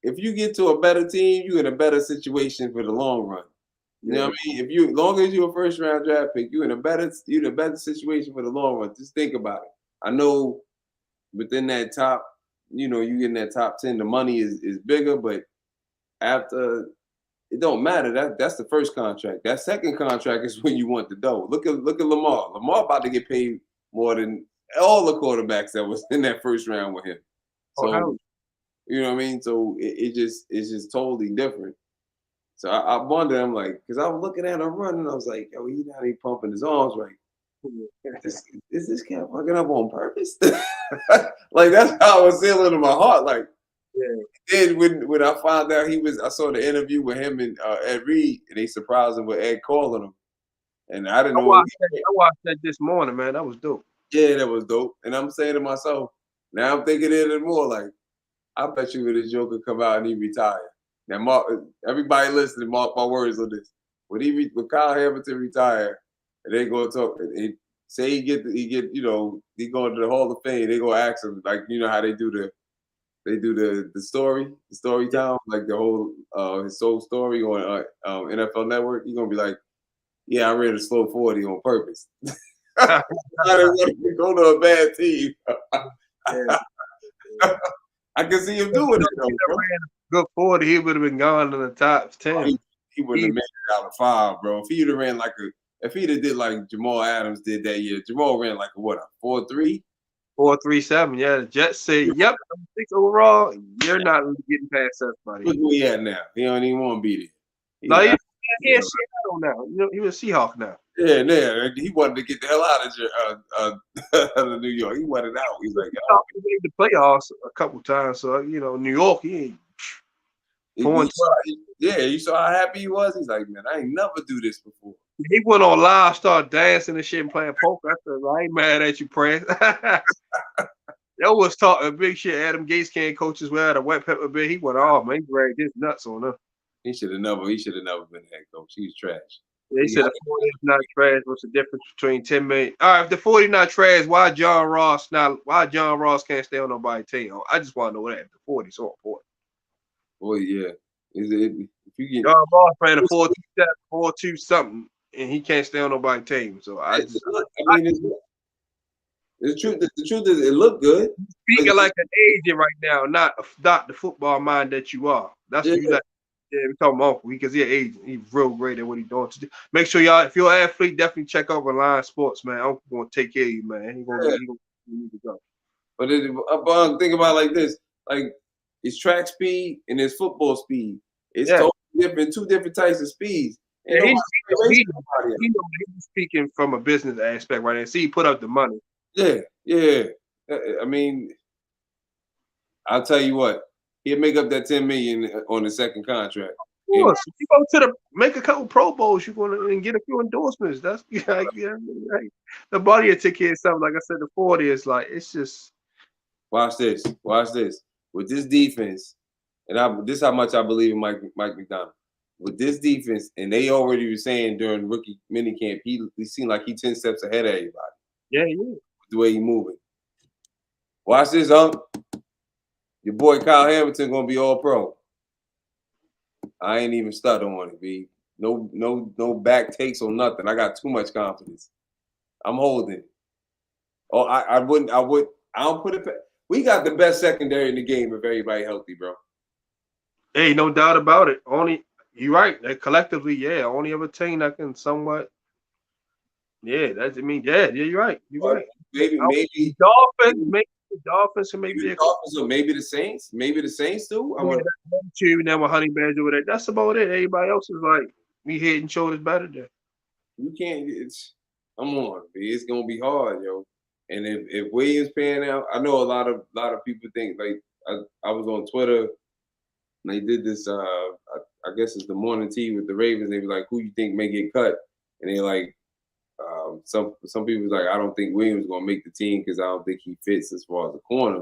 if you get to a better team, you're in a better situation for the long run. You know what I mean? As long as you're a first round draft pick, you're in a better situation for the long run. Just think about it. I know within that top, you get in that top 10, the money is bigger, but after it don't matter. That's the first contract. That second contract is when you want the dough. Look at Lamar. Lamar about to get paid more than all the quarterbacks that was in that first round with him. So you know what I mean? So it's just totally different. So I wonder, I'm like, because I was looking at him running, I was like, yo, he's not even pumping his arms right. Is this cat fucking up on purpose? Like that's how I was feeling in my heart. Like, then when I found out I saw the interview with him and Ed Reed, and they surprised him with Ed calling him, and I didn't know. I watched that this morning, man. That was dope. Yeah, that was dope. And I'm saying to myself, now I'm thinking it more like, I bet you when this Joker come out and he retire. Now, Mark, everybody listening, mark my words on this. When Kyle Hamilton retire, and they go talk, and say he going to the Hall of Fame, they go ask him, like, you know how they do the story time, like the whole his soul story on NFL Network. He's gonna be like, yeah, I ran a slow 40 on purpose. I didn't want to go to a bad team. I can see him doing it though, bro. Good 40, he would have been gone in the top 10. He wouldn't have made it out of 5, bro. If he'd have ran if he'd have did like Jamal Adams did that year, Jamal ran like a 4.3? 4.37, yeah. The Jets say, yep, 6 overall. You're not getting past us, buddy. Look where he at now. He don't even want to beat it. No, he's Seattle now. He was Seahawk now. Yeah, he wanted to get the hell out of New York. He wanted out. He's like, he made the playoffs a couple times. So New York, he ain't. You saw how happy he was. He's like, man, I ain't never do this before. He went on live, started dancing and shit and playing poker. I said, I ain't mad at you, Prince. They was talking big shit. Adam Gates can't coach as well. The wet pepper bit. He went off, man. He dragged his nuts on her. He should have never been head coach. He was trash. They said the 40 is not trash. What's the difference between 10 million? All right, if the 40 not trash, why John Ross can't stay on nobody's team? I just want to know that if the 40 so important. Well, yeah. If you get John Ross playing a 4-2 something, and he can't stay on nobody's team. So it's the truth. The truth is, it looked good. Speaking like an agent right now, not the football mind that you are. That's what you like. Yeah, we talking about Uncle because he's an agent. He's real great at what he's doing. Make sure y'all, if you're an athlete, definitely check out Line Sports, man. Uncle gonna take care of you, man. He gonna need to go. But think about it like this: like it's track speed and it's football speed. It's totally different, two different types of speeds. And he's speaking from a business aspect right now. See, he put up the money. Yeah. I mean, I'll tell you what, he'll make up that $10 million on the second contract. Of course, you go to make a couple Pro Bowls, you're gonna and get a few endorsements. That's like the body will take care of something. Like I said, the 40 is like it's just. Watch this. With this defense, and this is how much I believe in Mike McDonald. With this defense, and they already were saying during rookie minicamp, he seemed like he's 10 steps ahead of everybody. Yeah, he is. The way he's moving. Watch this, your boy Kyle Hamilton gonna be all pro. I ain't even stutter on it, B. No back takes or nothing. I got too much confidence. I'm holding. Oh, I don't put it. We got the best secondary in the game if everybody healthy, bro. Hey, no doubt about it. You're right. They collectively, only of a team that can somewhat. Yeah, you're right. You're right. Maybe Dolphins, maybe the Dolphins, and maybe the Dolphins, or maybe the Saints. Maybe the Saints too. Two now with Honey Badger over there. That's about it. Everybody else is like me head and shoulders better than. You can't. Come on, it's gonna be hard, yo. And if Williams pan out, I know a lot of people think like I was on Twitter. And they did this. I guess it's the morning tea with the Ravens. They were like, "Who you think may get cut?" And they like. Some people was like, I don't think Williams is gonna make the team because I don't think he fits as far as a corner.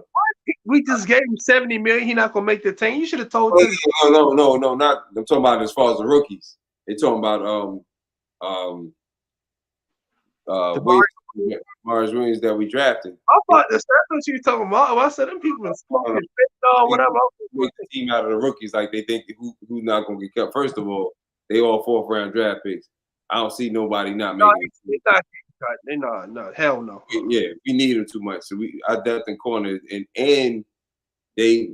We just gave him $70 million. He's not gonna make the team. You should have told him. No, not. I'm talking about as far as the rookies. They're talking about Mars Williams that we drafted. I thought that's what you were talking about. I said them people are smoking or whatever. Make the team out of the rookies, like they think who's not gonna get cut. First of all, they all 4th round draft picks. I don't see nobody not making it. They're not, hell no. Yeah, we need them too much. So our depth in corners, and they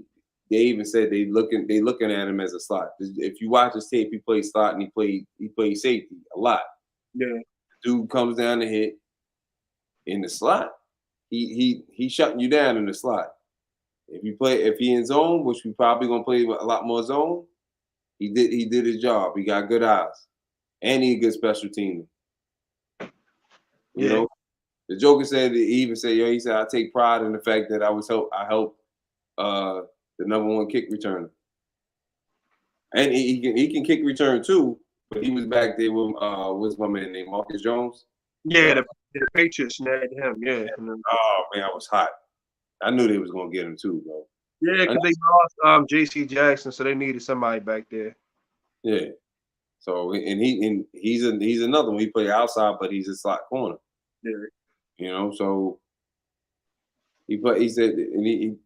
even said they looking at him as a slot. If you watch his tape, he played slot and he played safety a lot. Yeah, dude comes down to hit in the slot. He shutting you down in the slot. If he in zone, which we probably gonna play a lot more zone, he did his job. He got good eyes. And he's a good special teamer. You know, the Joker said, he said, I take pride in the fact that I helped the #1 kick returner. And he can kick return too, but he was back there with what's my man named Marcus Jones? Yeah, the Patriots snagged him, yeah. Oh man, I was hot. I knew they was gonna get him too, bro. Yeah, because they lost JC Jackson, so they needed somebody back there. Yeah. So he's another one. He play outside, but he's a slot corner. Yeah. You know, so he said, and he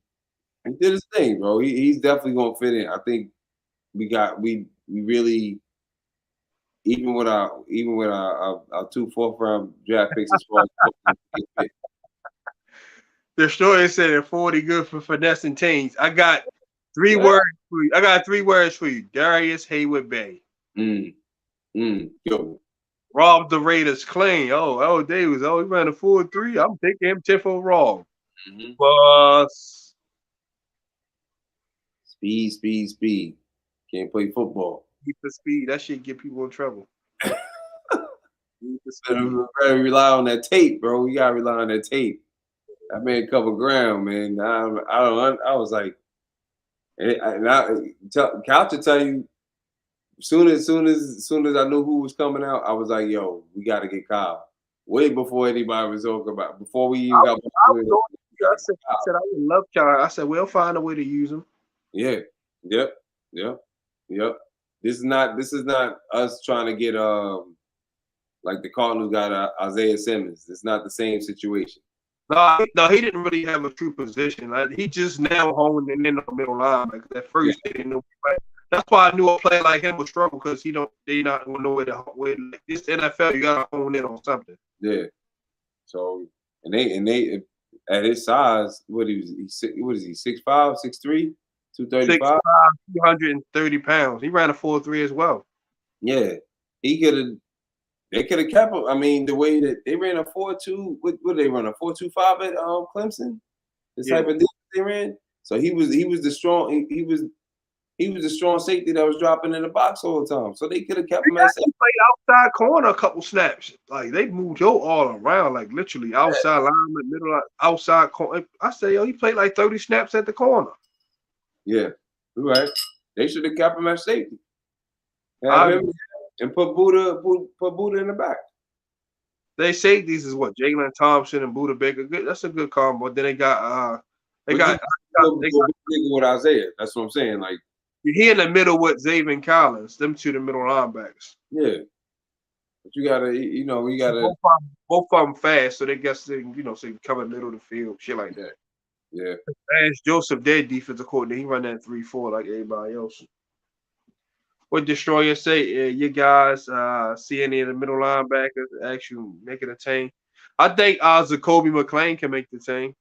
did his thing, bro. He's definitely gonna fit in. I think we really even with our 2 4th round draft picks as far as the story said that 40 good for finessing teams. I got 3 words for you. I got 3 words for you. Darius Hayward Bay. Yo. Robbed the Raiders clean. Davis. He ran a 4-3. I'm taking him 10th overall. Bus. Speed. Can't play football. Keep the speed. That shit get people in trouble. You gotta rely on that tape, bro. You gotta rely on that tape. That man covered ground, man. I was like, Couch to tell you. Soon as I knew who was coming out, I was like, "Yo, we got to get Kyle." Way before anybody was talking about. Before we even got. I said I would love Kyrie. I said we'll find a way to use him. Yeah. Yep. This is not us trying to get like the Cardinals got Isaiah Simmons. It's not the same situation. No, he didn't really have a true position. Like, he just now honing in on the middle line. Like at first, they didn't know. That's why I knew a player like him would struggle because they not going to know where to where. Like, this NFL, you got to hone in on something. Yeah. So and they at his size, what is he 6'5", 6'3", 235? 230 pounds. He ran a 4.3 as well. Yeah, they could have kept him. I mean, the way that they ran a 4.2, what did they run, a 4.25 at Clemson? The type of defense they ran. So he was the strong the strong safety that was dropping in the box all the time. So they could have kept him at safety. He played outside corner a couple snaps. Like they moved Joe all around, like literally outside lineman, middle, outside corner. I say, he played like 30 snaps at the corner. Yeah, you're right. They should have kept him at safety. And put Buddha in the back. They safeties is what, Jalen Thompson and Buddha Baker. Good, that's a good combo. Then they got with Isaiah. That's what I'm saying. Like he in the middle with Xavier Collins. Them two the middle linebackers. Yeah, but you gotta both of them fast, so they guess they so you cover the middle of the field, shit like that. Yeah. As Joseph, their defensive coordinator, he run that 3-4 like everybody else. What Destroyer say? You guys see any of the middle linebackers actually making a team? I think Zacoby McClain can make the team.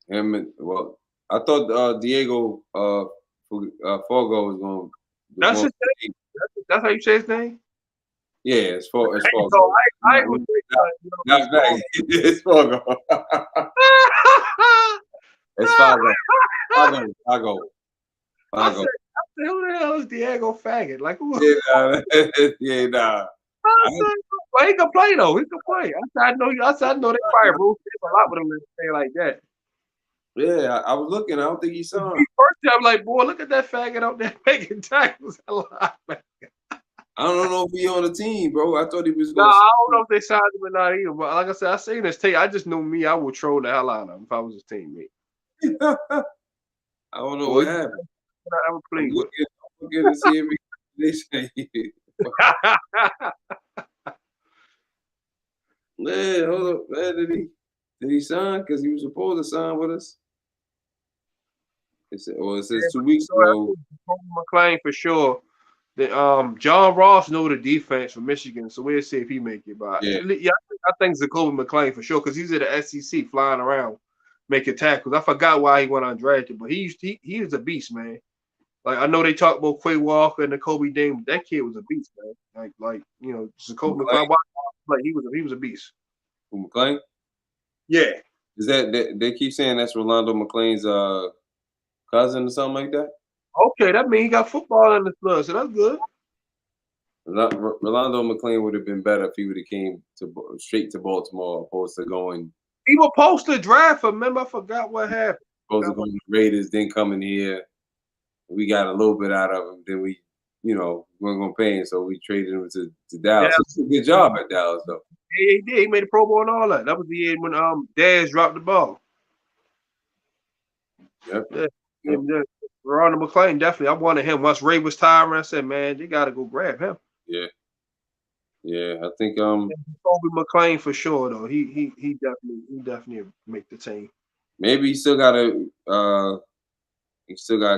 Well, I thought Diego Forgo was going. That's his name. That's how you say his name. Yeah, it's Forgo. So it's Forgo. It's Fargo. I said, who the hell is Diego Faggot? Like, who? Nah. Well, he can play though. He can play. I know they probably rotate a lot with him and say like that. Yeah, I was looking. I don't think he saw him. First time, like, boy, look at that faggot out there making tackles a lot, man. I don't know if he on the team, bro. I thought he was. I don't know if they signed him or not either. But like I said, I seen his tape. I just know me. I would troll the hell out of him if I was his teammate. I don't know what happened. I would play with. I'm looking to see if they say. Man, hold up. Man, did he sign? Because he was supposed to sign with us. It says 2 weeks ago. McClain for sure. John Ross know the defense from Michigan, so we'll see if he make it. But yeah, I think Zacoby McClain for sure because he's at the SEC flying around making tackles. I forgot why he went undrafted, but he was a beast, man. Like I know they talk about Quay Walker and the Kobe Dean, but that kid was a beast, man. Like Zacoby McClain. Like he was a beast. Who, McClain? Yeah. Is that they keep saying that's Rolando McClain's cousin or something like that? Okay, that means he got football in his blood, so that's good. Rolando McClain would have been better if he would have came straight to Baltimore opposed to going. He was supposed to draft him. Remember, I forgot what happened. Supposed to go to the Raiders, then coming here. We got a little bit out of him. Then we, weren't going to pay him, so we traded him to Dallas. Yeah. He did a good job at Dallas, though. Yeah, he did. He made a Pro Bowl and all that. That was the end when Daz dropped the ball. Yep. Yeah. Ronald McClain, definitely. I wanted him. Once Ray was tiring, I said, man, you got to go grab him. Yeah. Yeah, I think Kobe McClain for sure though. He definitely make the team. Maybe he still gotta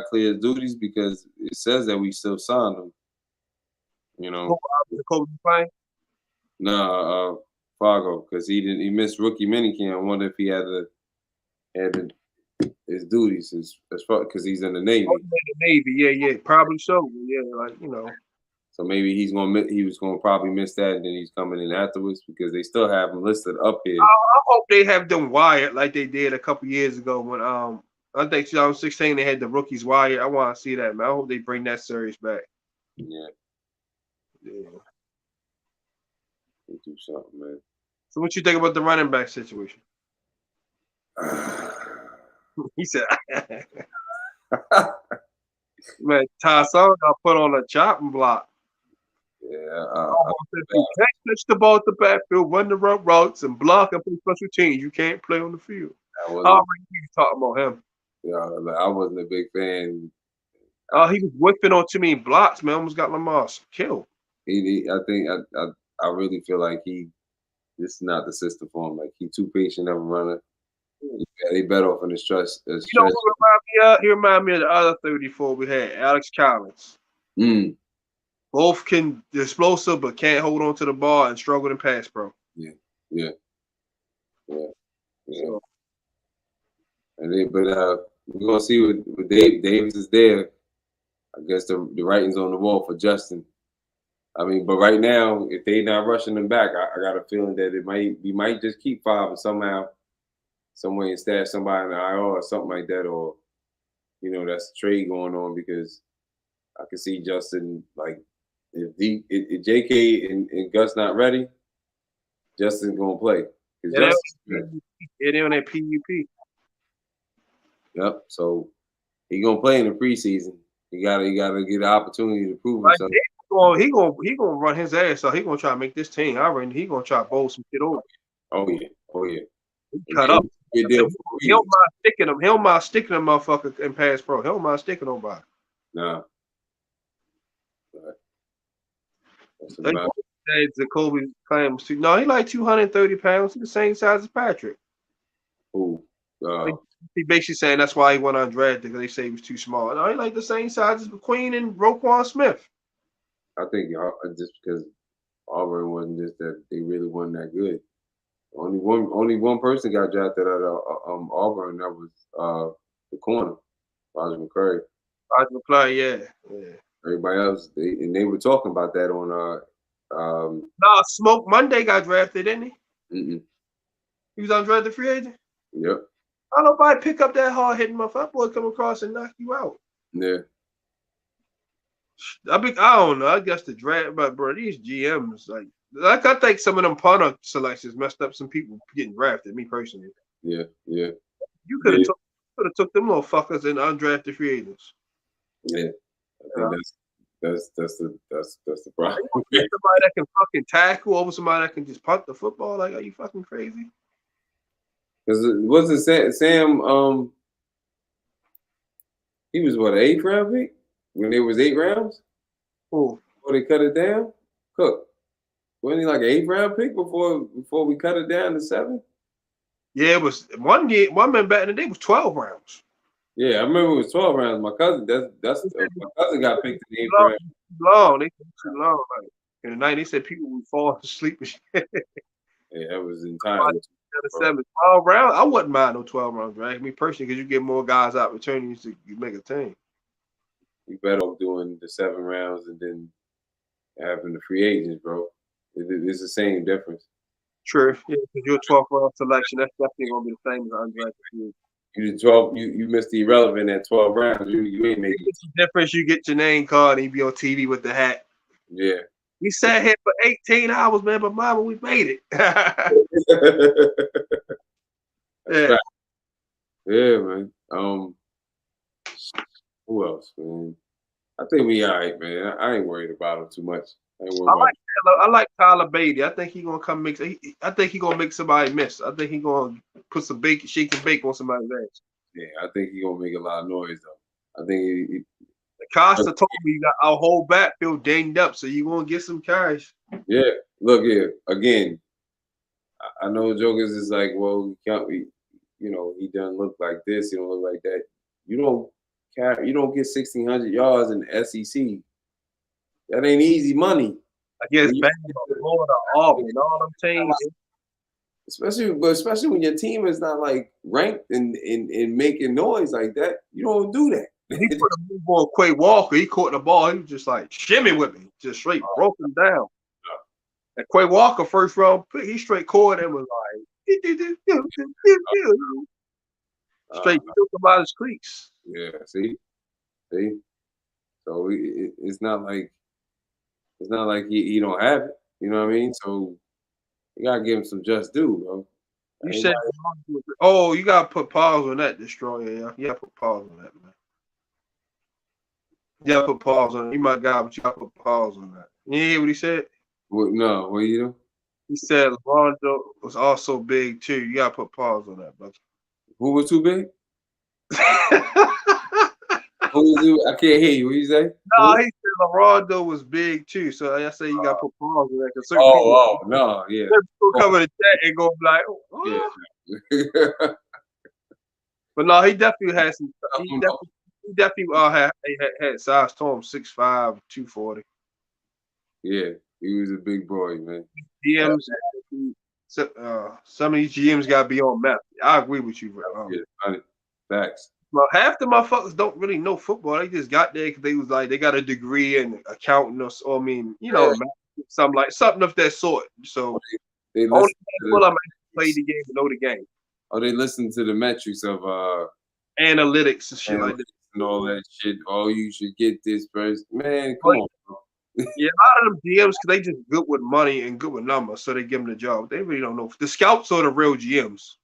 clear his duties because it says that we still signed him. Kobe McClain? No, Fargo, because he missed rookie minicamp. I wonder if he had his duties as far because he's in the Navy. Oh, in the Navy, yeah, probably so. Yeah, So maybe he was gonna probably miss that, and then he's coming in afterwards because they still have him listed up here. I hope they have them wired like they did a couple years ago when I think 2016 they had the rookies wired. I want to see that, man. I hope they bring that series back. Yeah. They do something, man. So what you think about the running back situation? He said, "Man, Ty Song got put on a chopping block." You can't touch the ball at the backfield, run the routes, and block and play special teams. You can't play on the field. How are you talking about him? Yeah, I wasn't a big fan. He was whipping on too many blocks, man. Almost got Lamar killed. I really feel like this is not the system for him. Like he too patient of a runner. He better off in his trust. You know who remind me of? He remind me of the other 34 we had, Alex Collins. Both can explosive, but can't hold on to the ball and struggle in pass pro. Yeah. So. And but we're gonna see what Davis is there. I guess the writing's on the wall for Justin. I mean, but right now, if they not rushing him back, I got a feeling that we might just keep 5 and somehow, some way, and stash somebody in the IR or something like that, or that's a trade going on, because I can see Justin, like, if JK and Gus not ready, Justin's gonna play. Yeah, they're on that PUP. Yep. So he gonna play in the preseason. He gotta get an opportunity to prove himself. He gonna run his ass off. He gonna try to make this team. He gonna try to bowl some shit over. Oh yeah. He cut up. He don't mind sticking him. He don't mind sticking him, motherfucker, in pass pro. He don't mind sticking nobody. Nah. Jacoby claims to. No, he like 230 pounds. He's the same size as Patrick. Ooh. He basically saying that's why he went undrafted, because they say he was too small. No, he like the same size as McQueen and Roquan Smith. I think just because Auburn wasn't just that they really wasn't that good. Only one person got drafted out of Auburn, and that was the corner, Roger McCurry. Roger McCurry, yeah. Everybody else, they were talking about that on Smoke Monday got drafted, didn't he? Mm-mm. He was undrafted free agent. Yep. I don't nobody pick up that hard hitting motherfucker. That boy come across and knock you out. Yeah. I don't know. I guess the draft, but bro, these GMs like I think some of them punter selections messed up some people getting drafted. Me personally. Yeah. You could have took them little fuckers and undrafted free agents. Yeah. I think that's the problem. Somebody that can fucking tackle over somebody that can just punt the football. Like, are you fucking crazy? Because it wasn't Sam. He was what, an 8th round pick when it was 8 rounds. Who? Before they cut it down, Cook. Wasn't he like an 8th round pick before we cut it down to 7? Yeah, it was one man back in the day was 12 rounds. Yeah, I remember it was 12 rounds. My cousin, my cousin got picked in the 8th round. Long, they too long. Like in the night, they said people would fall asleep and shit. Yeah, that was entirely 12 rounds. I wouldn't mind no 12 round drag. Me personally, because you get more guys opportunities to make a team. You better off doing the 7 rounds and then having the free agents, bro. It's the same difference. True. Yeah, because your 12th round selection, that's definitely gonna be the same as undrafted. You did 12. You missed the irrelevant at 12 rounds. You ain't making it. The difference, you get your name card and you be on TV with the hat. Yeah. We sat here for 18 hours, man, but mama, we made it. Yeah. Yeah, man. Who else, man? I think we all right, man. I ain't worried about him too much. I like Tyler Beatty. I think he's gonna come mix. I think he's gonna make somebody miss. I think he's gonna put some shake and bake on somebody's ass. Yeah, I think he's gonna make a lot of noise though. I think Costa told me you got our whole backfield dinged up, so you gonna get some cash. Yeah, look here again. I know jokers is like, well, he can't be. He doesn't look like this. He don't look like that. You don't get 1,600 yards in the SEC. That ain't easy money. I guess Florida, Auburn, all them teams. Especially when your team is not like ranked and making noise like that. You don't do that. He put a move on Quay Walker. He caught the ball. He was just like shimmy with me, just straight broke him down. And Quay Walker, first round pick, he straight caught and was like straight took him out of his crease. Yeah, see. So it's not like he don't have it. You know what I mean? So you gotta give him some just due, bro. You said, oh, you gotta put pause on that, Destroyer. Yeah, you gotta put pause on that, man. You gotta put pause on it. You my guy, but you gotta put pause on that. You hear what he said? What? No, what you know? He said Rondo was also big too. You gotta put pause on that, brother. Who was too big? Who was who? I can't hear you. What you say? No, Who? he said Rondo was big too. So I say you gotta put pause on that because certain Oh, no, yeah. people Oh, come in the chat and go like, yeah. oh. But no, he definitely had some. I He don't know. definitely had size to him 6'5", 240. Yeah, he was a big boy, man. GMs, some of these GMs gotta be on map. I agree with you, bro. Yeah, funny. Facts. Well, half the motherfuckers don't really know football. They just got there because they was like they got a degree in accounting or I mean, Yeah. something of that sort. So They only listen to people the, play the game and know the game, they listen to the metrics of analytics and shit like that. analytics and all that shit. Oh, you should get this first. Man, come But, on, bro. yeah, a lot of them GMs, because they just good with money and good with numbers, so they give them the job. They really don't know. The scouts are the real GMs.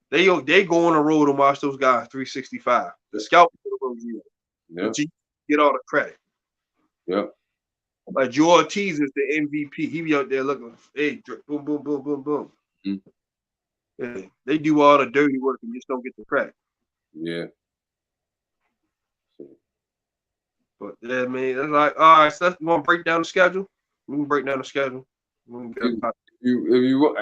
They go on the road and watch those guys 365. The scouts are the real GMs. Yep. The GMs get all the credit. Yep. Like Joe Ortiz is the MVP. He be out there looking, hey, boom, boom, boom, boom, boom. Mm. Yeah, they do all the dirty work and just don't get the credit. Yeah. But yeah, man, it's like, all right, so we want to break down the schedule. We can break down the schedule. If you,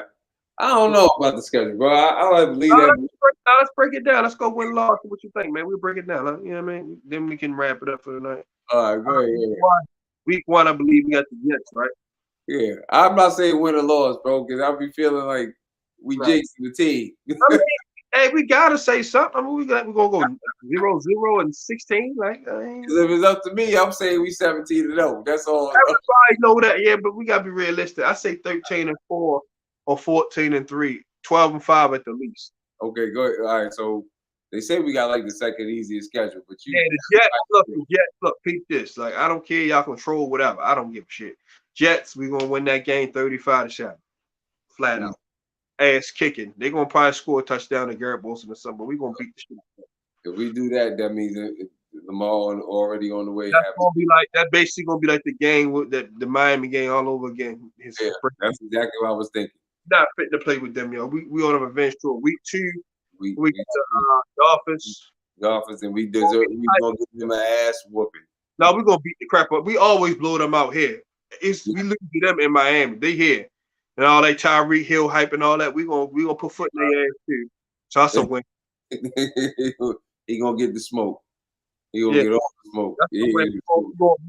I don't know about the schedule, bro. I like to leave that. Let's break it down. Let's go win loss. What you think, man? We'll break it down. Huh? You know what I mean? Then we can wrap it up for the night. All right, go ahead. Week one, I believe we got the Jets, right? Yeah, I'm not saying win or loss, bro, because I'll be feeling like we jinxing the team. I mean, hey, we gotta say something. I mean, we're gonna go 0-0 and 16. Like, If it's up to me, I'm saying we 17-0. That's all. Everybody know that, yeah, but we gotta be realistic. I say 13-4 or 14-3, 12-5 at the least. Okay, go ahead. All right, so they say we got like the second easiest schedule, but you. Yeah, the Jets, look, peep this. Like, I don't care, y'all control whatever. I don't give a shit. Jets, we gonna win that game 35-7. Flat out. Ass kicking. They're gonna probably score a touchdown to Garrett Wilson or something, but we're gonna beat the shit. If we do that, that means Lamar already on the way. That's basically gonna be like the game with the Miami game all over again. That's exactly what I was thinking. Not fit to play with them, yo. We on a revenge tour. Week 2, we get the Dolphins, and we gonna give them an ass whooping. No, we're gonna beat the crap up. We always blow them out here. We lose to them in Miami. They here. And all that Tyreek Hill hype and all that, we gonna put foot in their ass too. So that's a win. He gonna get the smoke. He gonna get all the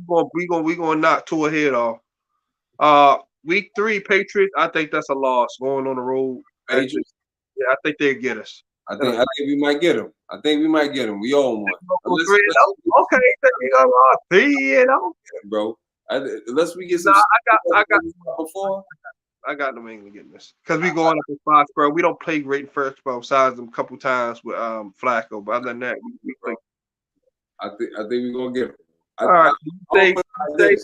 smoke. We gonna knock Tua head off. Week 3 Patriots. I think that's a loss going on the road. Patriots. Yeah, I think they'll get us. I think we might get them. We own one. Okay, you got 3-0, bro. Unless we get some. I got before. I got New England getting this because we going up in Foxborough. We don't play great in first, besides them a couple times with Flacco. But other than that, we play. I think we're gonna get them. All right. I say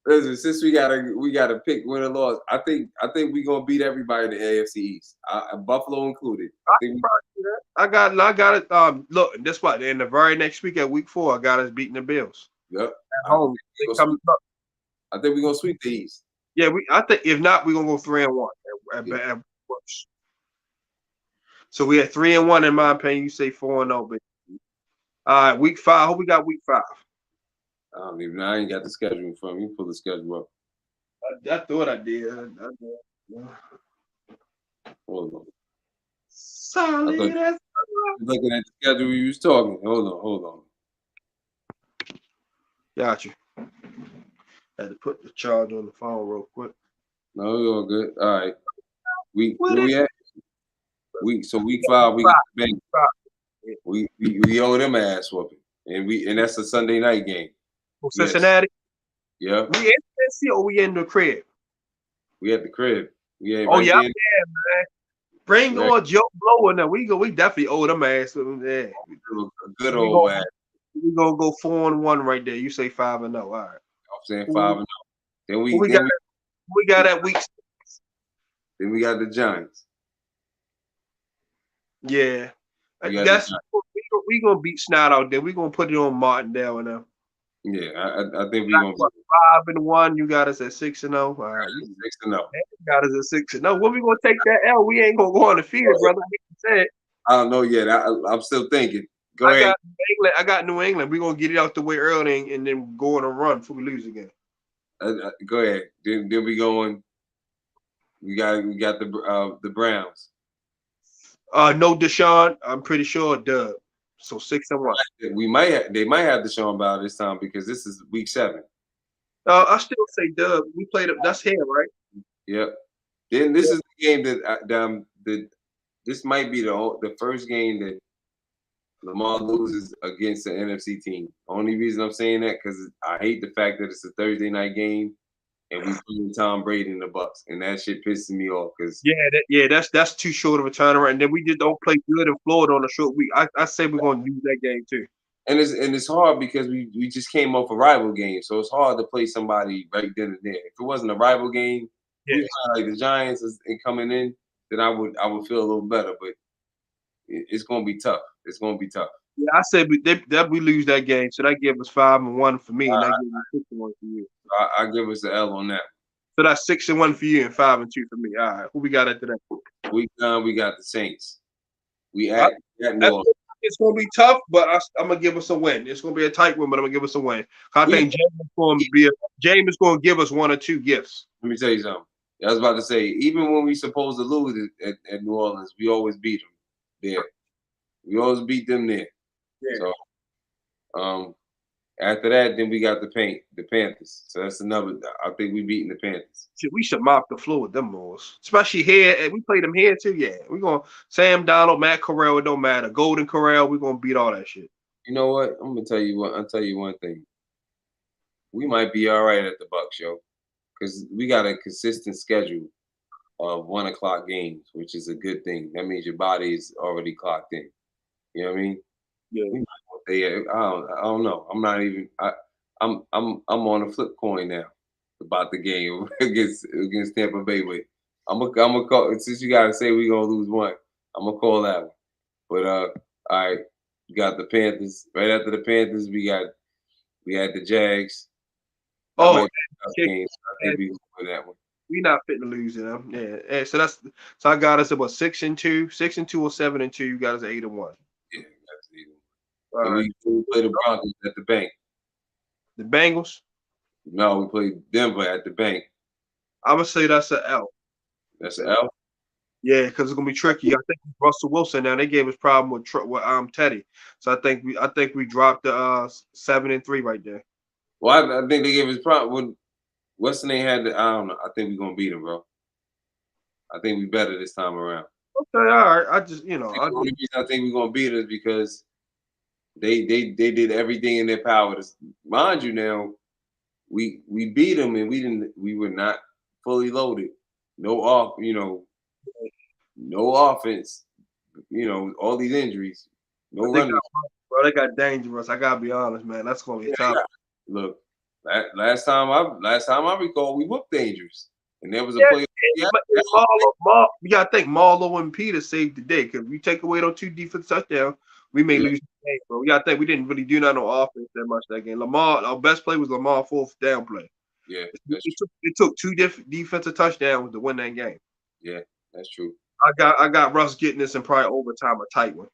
listen, since we gotta pick win or loss, I think we're gonna beat everybody in the AFC East, Buffalo included. I got it. Look, that's what in the very next week at week 4, I got us beating the Bills. Yep. At home. I think we're gonna sweep the East. Yeah, I think if not, we're gonna go 3-1 at worst. So we had 3-1 in my opinion. You say 4-0, but all right, week 5. Who we got week 5? I don't even know. I ain't got the schedule in front of me. Pull the schedule up. I thought I did. Hold on. Solid. Looking at the schedule you was talking. Hold on. Got you. Had to put the charge on the phone real quick. No, we're all good. All right. Where we at? Week 5, we got the Bengals. We owe them ass whooping. And that's a Sunday night game. Well, Cincinnati? Yeah. We in Tennessee or we in the crib? We at the crib. Yeah, man. Bring on Joe Blow in there. We definitely owe them ass. Yeah. A good old ass. We're gonna go 4-1 right there. You say 5-0. All right. I'm saying 5-0. Then we got that week 6. Then we got the Giants. Yeah. We got That's we gonna beat Snot out there. We gonna put it on Martindale and them. yeah, I think we're gonna be 5-1. You got us at 6-0. All right, you 6-0. got us at 6-0. When we gonna take that L? We ain't gonna go undefeated, brother. I hate to say it. I don't know yet. I'm still thinking. Go ahead. I got New England. We're gonna get it out the way early and then go on a run before we lose again. Go ahead. Then we going. We got the Browns. No Deshaun. I'm pretty sure Dub. So 6-1. They might have Deshaun Bauer this time because this is week 7. I still say Dub. We played it. That's here, right? Yep. Then this is the game that this might be the first game that Lamar loses against an NFC team. Only reason I'm saying that because I hate the fact that it's a Thursday night game and we playing Tom Brady in the Bucks, and that shit pisses me off because that's too short of a turnaround. And then we just don't play good in Florida on a short week. I say we're gonna lose that game too. And it's hard because we just came off a rival game, so it's hard to play somebody right then and there. If it wasn't a rival game, like the Giants and coming in, then I would feel a little better. But it's gonna be tough. It's gonna be tough. Yeah, I said we lose that game, so that gives us 5-1 for me, and that gives us 6-1 for you. I give us the L on that. So that's 6-1 for you and 5-2 for me. All right, who we got after that? We got the Saints. We at New Orleans. It's gonna be tough, but I'm gonna give us a win. It's gonna be a tight win, but I'm gonna give us a win. I think James is gonna give us 1 or 2 gifts. Let me tell you something. I was about to say, even when we supposed to lose at New Orleans, we always beat them there. We always beat them there. Yeah. So, after that, then we got the Panthers. So that's another. I think we beating the Panthers. We should mop the floor with them boys, especially here. And we played them here too. Yeah, we're gonna Sam Donald, Matt Corral. It don't matter. Golden Corral. We're gonna beat all that shit. You know what? I'm gonna tell you what. I'll tell you one thing. We might be all right at the Bucks, yo, because we got a consistent schedule of 1 o'clock games, which is a good thing. That means your body is already clocked in. You know what I mean? Yeah. I don't know. I'm not even. I'm on a flip coin now about the game against Tampa Bay. But I'm gonna call, since you gotta say we're gonna lose one. I'm gonna call that one. But all right, you got the Panthers. Right after the Panthers, we had the Jags. Oh, games. I think we win that one. We not fit to lose them. Yeah. So I got us about 6-2, 6-2 or 7-2. You got us at 8-1. Yeah, that's 8-1. And we play the Broncos at the bank. The Bengals? No, we played Denver at the bank. I would say that's an L. That's an L? Yeah, because it's gonna be tricky. I think Russell Wilson now they gave us problem with Teddy. So I think we dropped the 7-3 right there. Well, I think they gave us problem. What's the name had the, I don't know. I think we're gonna beat him, bro. I think we better this time around. Okay, all right. I just the only reason I think we're gonna beat it is because they did everything in their power to, mind you. Now we beat them and we were not fully loaded. No offense. All these injuries. No running. Bro, they got dangerous. I gotta be honest, man. That's gonna be tough. Look, last time I recall, we whooped dangerous. And there was a player. You gotta think Marlowe and Peter saved the day because we take away those 2 defense touchdowns, we may lose the game, bro. We gotta think we didn't really do nothing on offense that much that game. Lamar, our best play was Lamar 4th down play. Yeah, it took 2 defensive touchdowns to win that game. Yeah, that's true. I got Russ getting this in probably overtime, a tight one.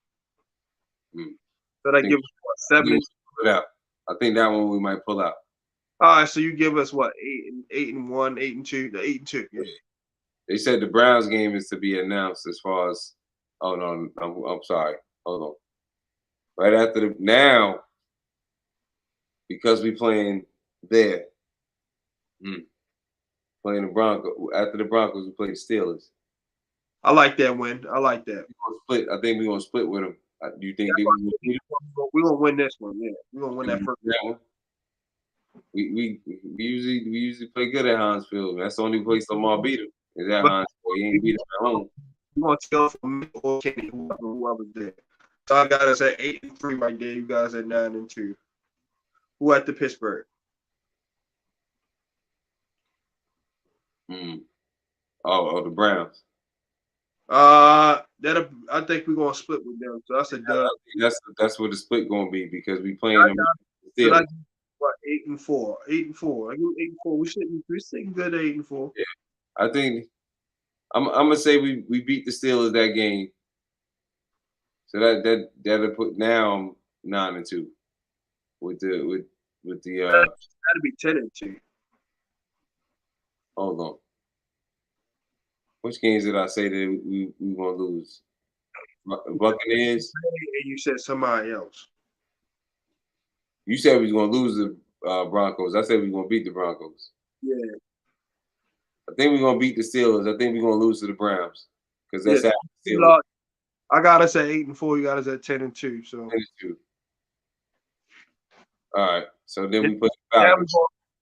So that gives us 7. I think that one we might pull out. All right, so you give us what 8-1, 8-2, the 8-2. Yeah. They said the Browns game is to be announced as far as. Oh no, I'm sorry. Hold on. Right after now, because we playing there. Playing the Broncos. After the Broncos, we play the Steelers. I like that win. I like that. Split. I think we're gonna split with them. Do you think we're gonna win this one? Yeah, we're gonna win that first one. We usually play good at Hansfield. That's the only place Lamar beat him. Is at Hansfield. He ain't beat him at home. You want to tell from me or Kenny, whoever's there. So I got us at 8-3 right there. You guys at 9-2. Who at the Pittsburgh? Oh, the Browns. I I think we're gonna split with them. So that's a dub. That's what the split gonna be because we I playing them got so still. like what 8-4. 8-4. I give 8-4. We sitting good at 8-4. Yeah. I think I'm gonna say we beat the Steelers that game. So that'll put now I'm 9-2 with the That'd be 10-2. hold on. Which games did I say that we gonna lose? Buccaneers. And you said somebody else. You said we was gonna lose the Broncos. I said we gonna beat the Broncos. Yeah. I think we're gonna beat the Steelers. I think we're gonna lose to the Browns because that's Yeah. how the Steelers. I got us at 8-4. You got us at 10-2. So 10-2. All right. So then we put now Falcons.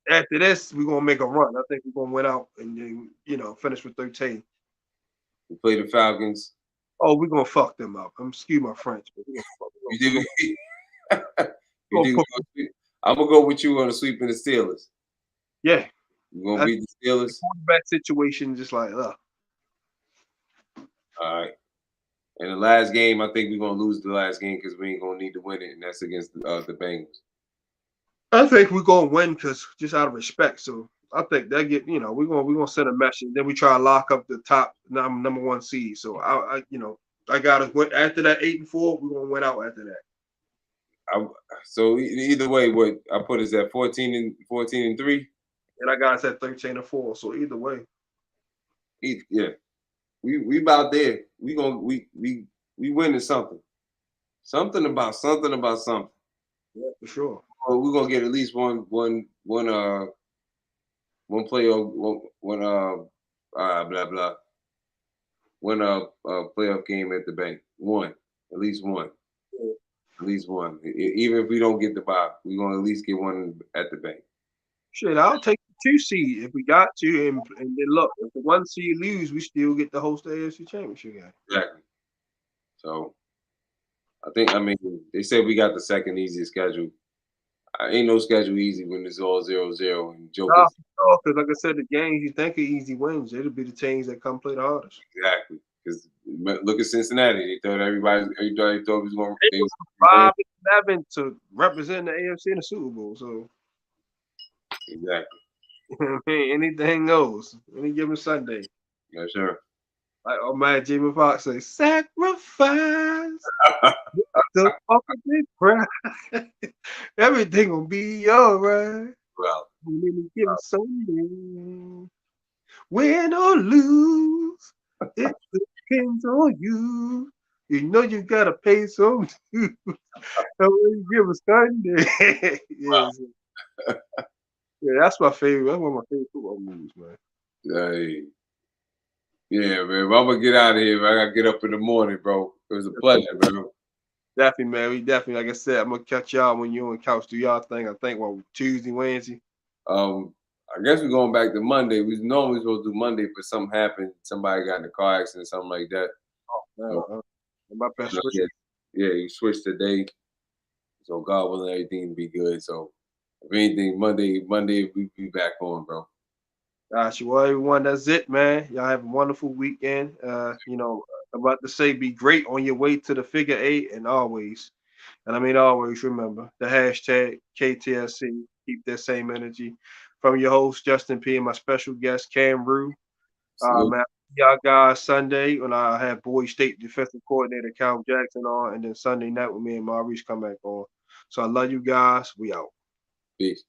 after this, we're gonna make a run. I think we're gonna win out and then finish with 13. We play the Falcons. Oh, we're gonna fuck them up. Excuse my French, but we're You think I'm gonna go with you on the sweep in the Steelers. Yeah. We're gonna beat the Steelers. Quarterback situation, just like All right. And the last game, I think we're gonna lose the last game because we ain't gonna need to win it, and that's against the Bengals. I think we're gonna win because just out of respect. So I think that we're gonna send a message. Then we try to lock up the top number 1 seed. So I got us after that 8-4. We're gonna win out after that. So either way, what I put is at 14-3, and I got us at 13-4. So either way, yeah, we about there. We winning something. Something about something. Yeah, for sure. We're gonna get at least one play or one blah blah. One playoff game at the bank. At least one. Yeah. At least one. Even if we don't get the bye, we're gonna at least get one at the bank. Shit, I'll take the 2 seed if we got to, and then look, if the 1 seed lose, we still get to host the AFC Championship game. Exactly. So I mean, they said we got the second easiest schedule. Ain't no schedule easy when it's all 0-0 and jokers. No, because like I said, the games you think are easy wins, it'll be the teams that come play the hardest. Exactly. Because look at Cincinnati. They thought everybody thought it was going. They was 5-11 to represent the AFC in the Super Bowl. So exactly. Anything goes. Any given Sunday. Yeah, sure. Like man, Jamie Foxx say, sacrifice the ultimate prize. Everything will be all right. Well, any given Sunday. Win or lose, it depends on you. You know you gotta pay some dues. Every given Sunday. Yes. Yeah, that's my favorite. That's one of my favorite football movies, man. Hey. Yeah, man. Well, I'm gonna get out of here, man. I gotta get up in the morning, bro. It was a pleasure, man. Definitely, man. We definitely, like I said, I'm gonna catch y'all when you and Couch do y'all thing. I think Tuesday, Wednesday. I guess we're going back to Monday. We normally supposed to do Monday, but something happened. Somebody got in a car accident, something like that. Oh, man. My best yeah, you switched today. So God willing, everything to be good. So if anything, Monday we be back on, bro. Gotcha. Well, everyone, that's it, man. Y'all have a wonderful weekend. I'm about to say be great on your way to the figure 8 and always remember the hashtag KTSC. Keep that same energy. From your host, Justin P, and my special guest, Cam Rue. Man, y'all guys Sunday when I have Bowie State defensive coordinator Cal Jackson on, and then Sunday night with me and Maurice come back on. So I love you guys. We out. Peace.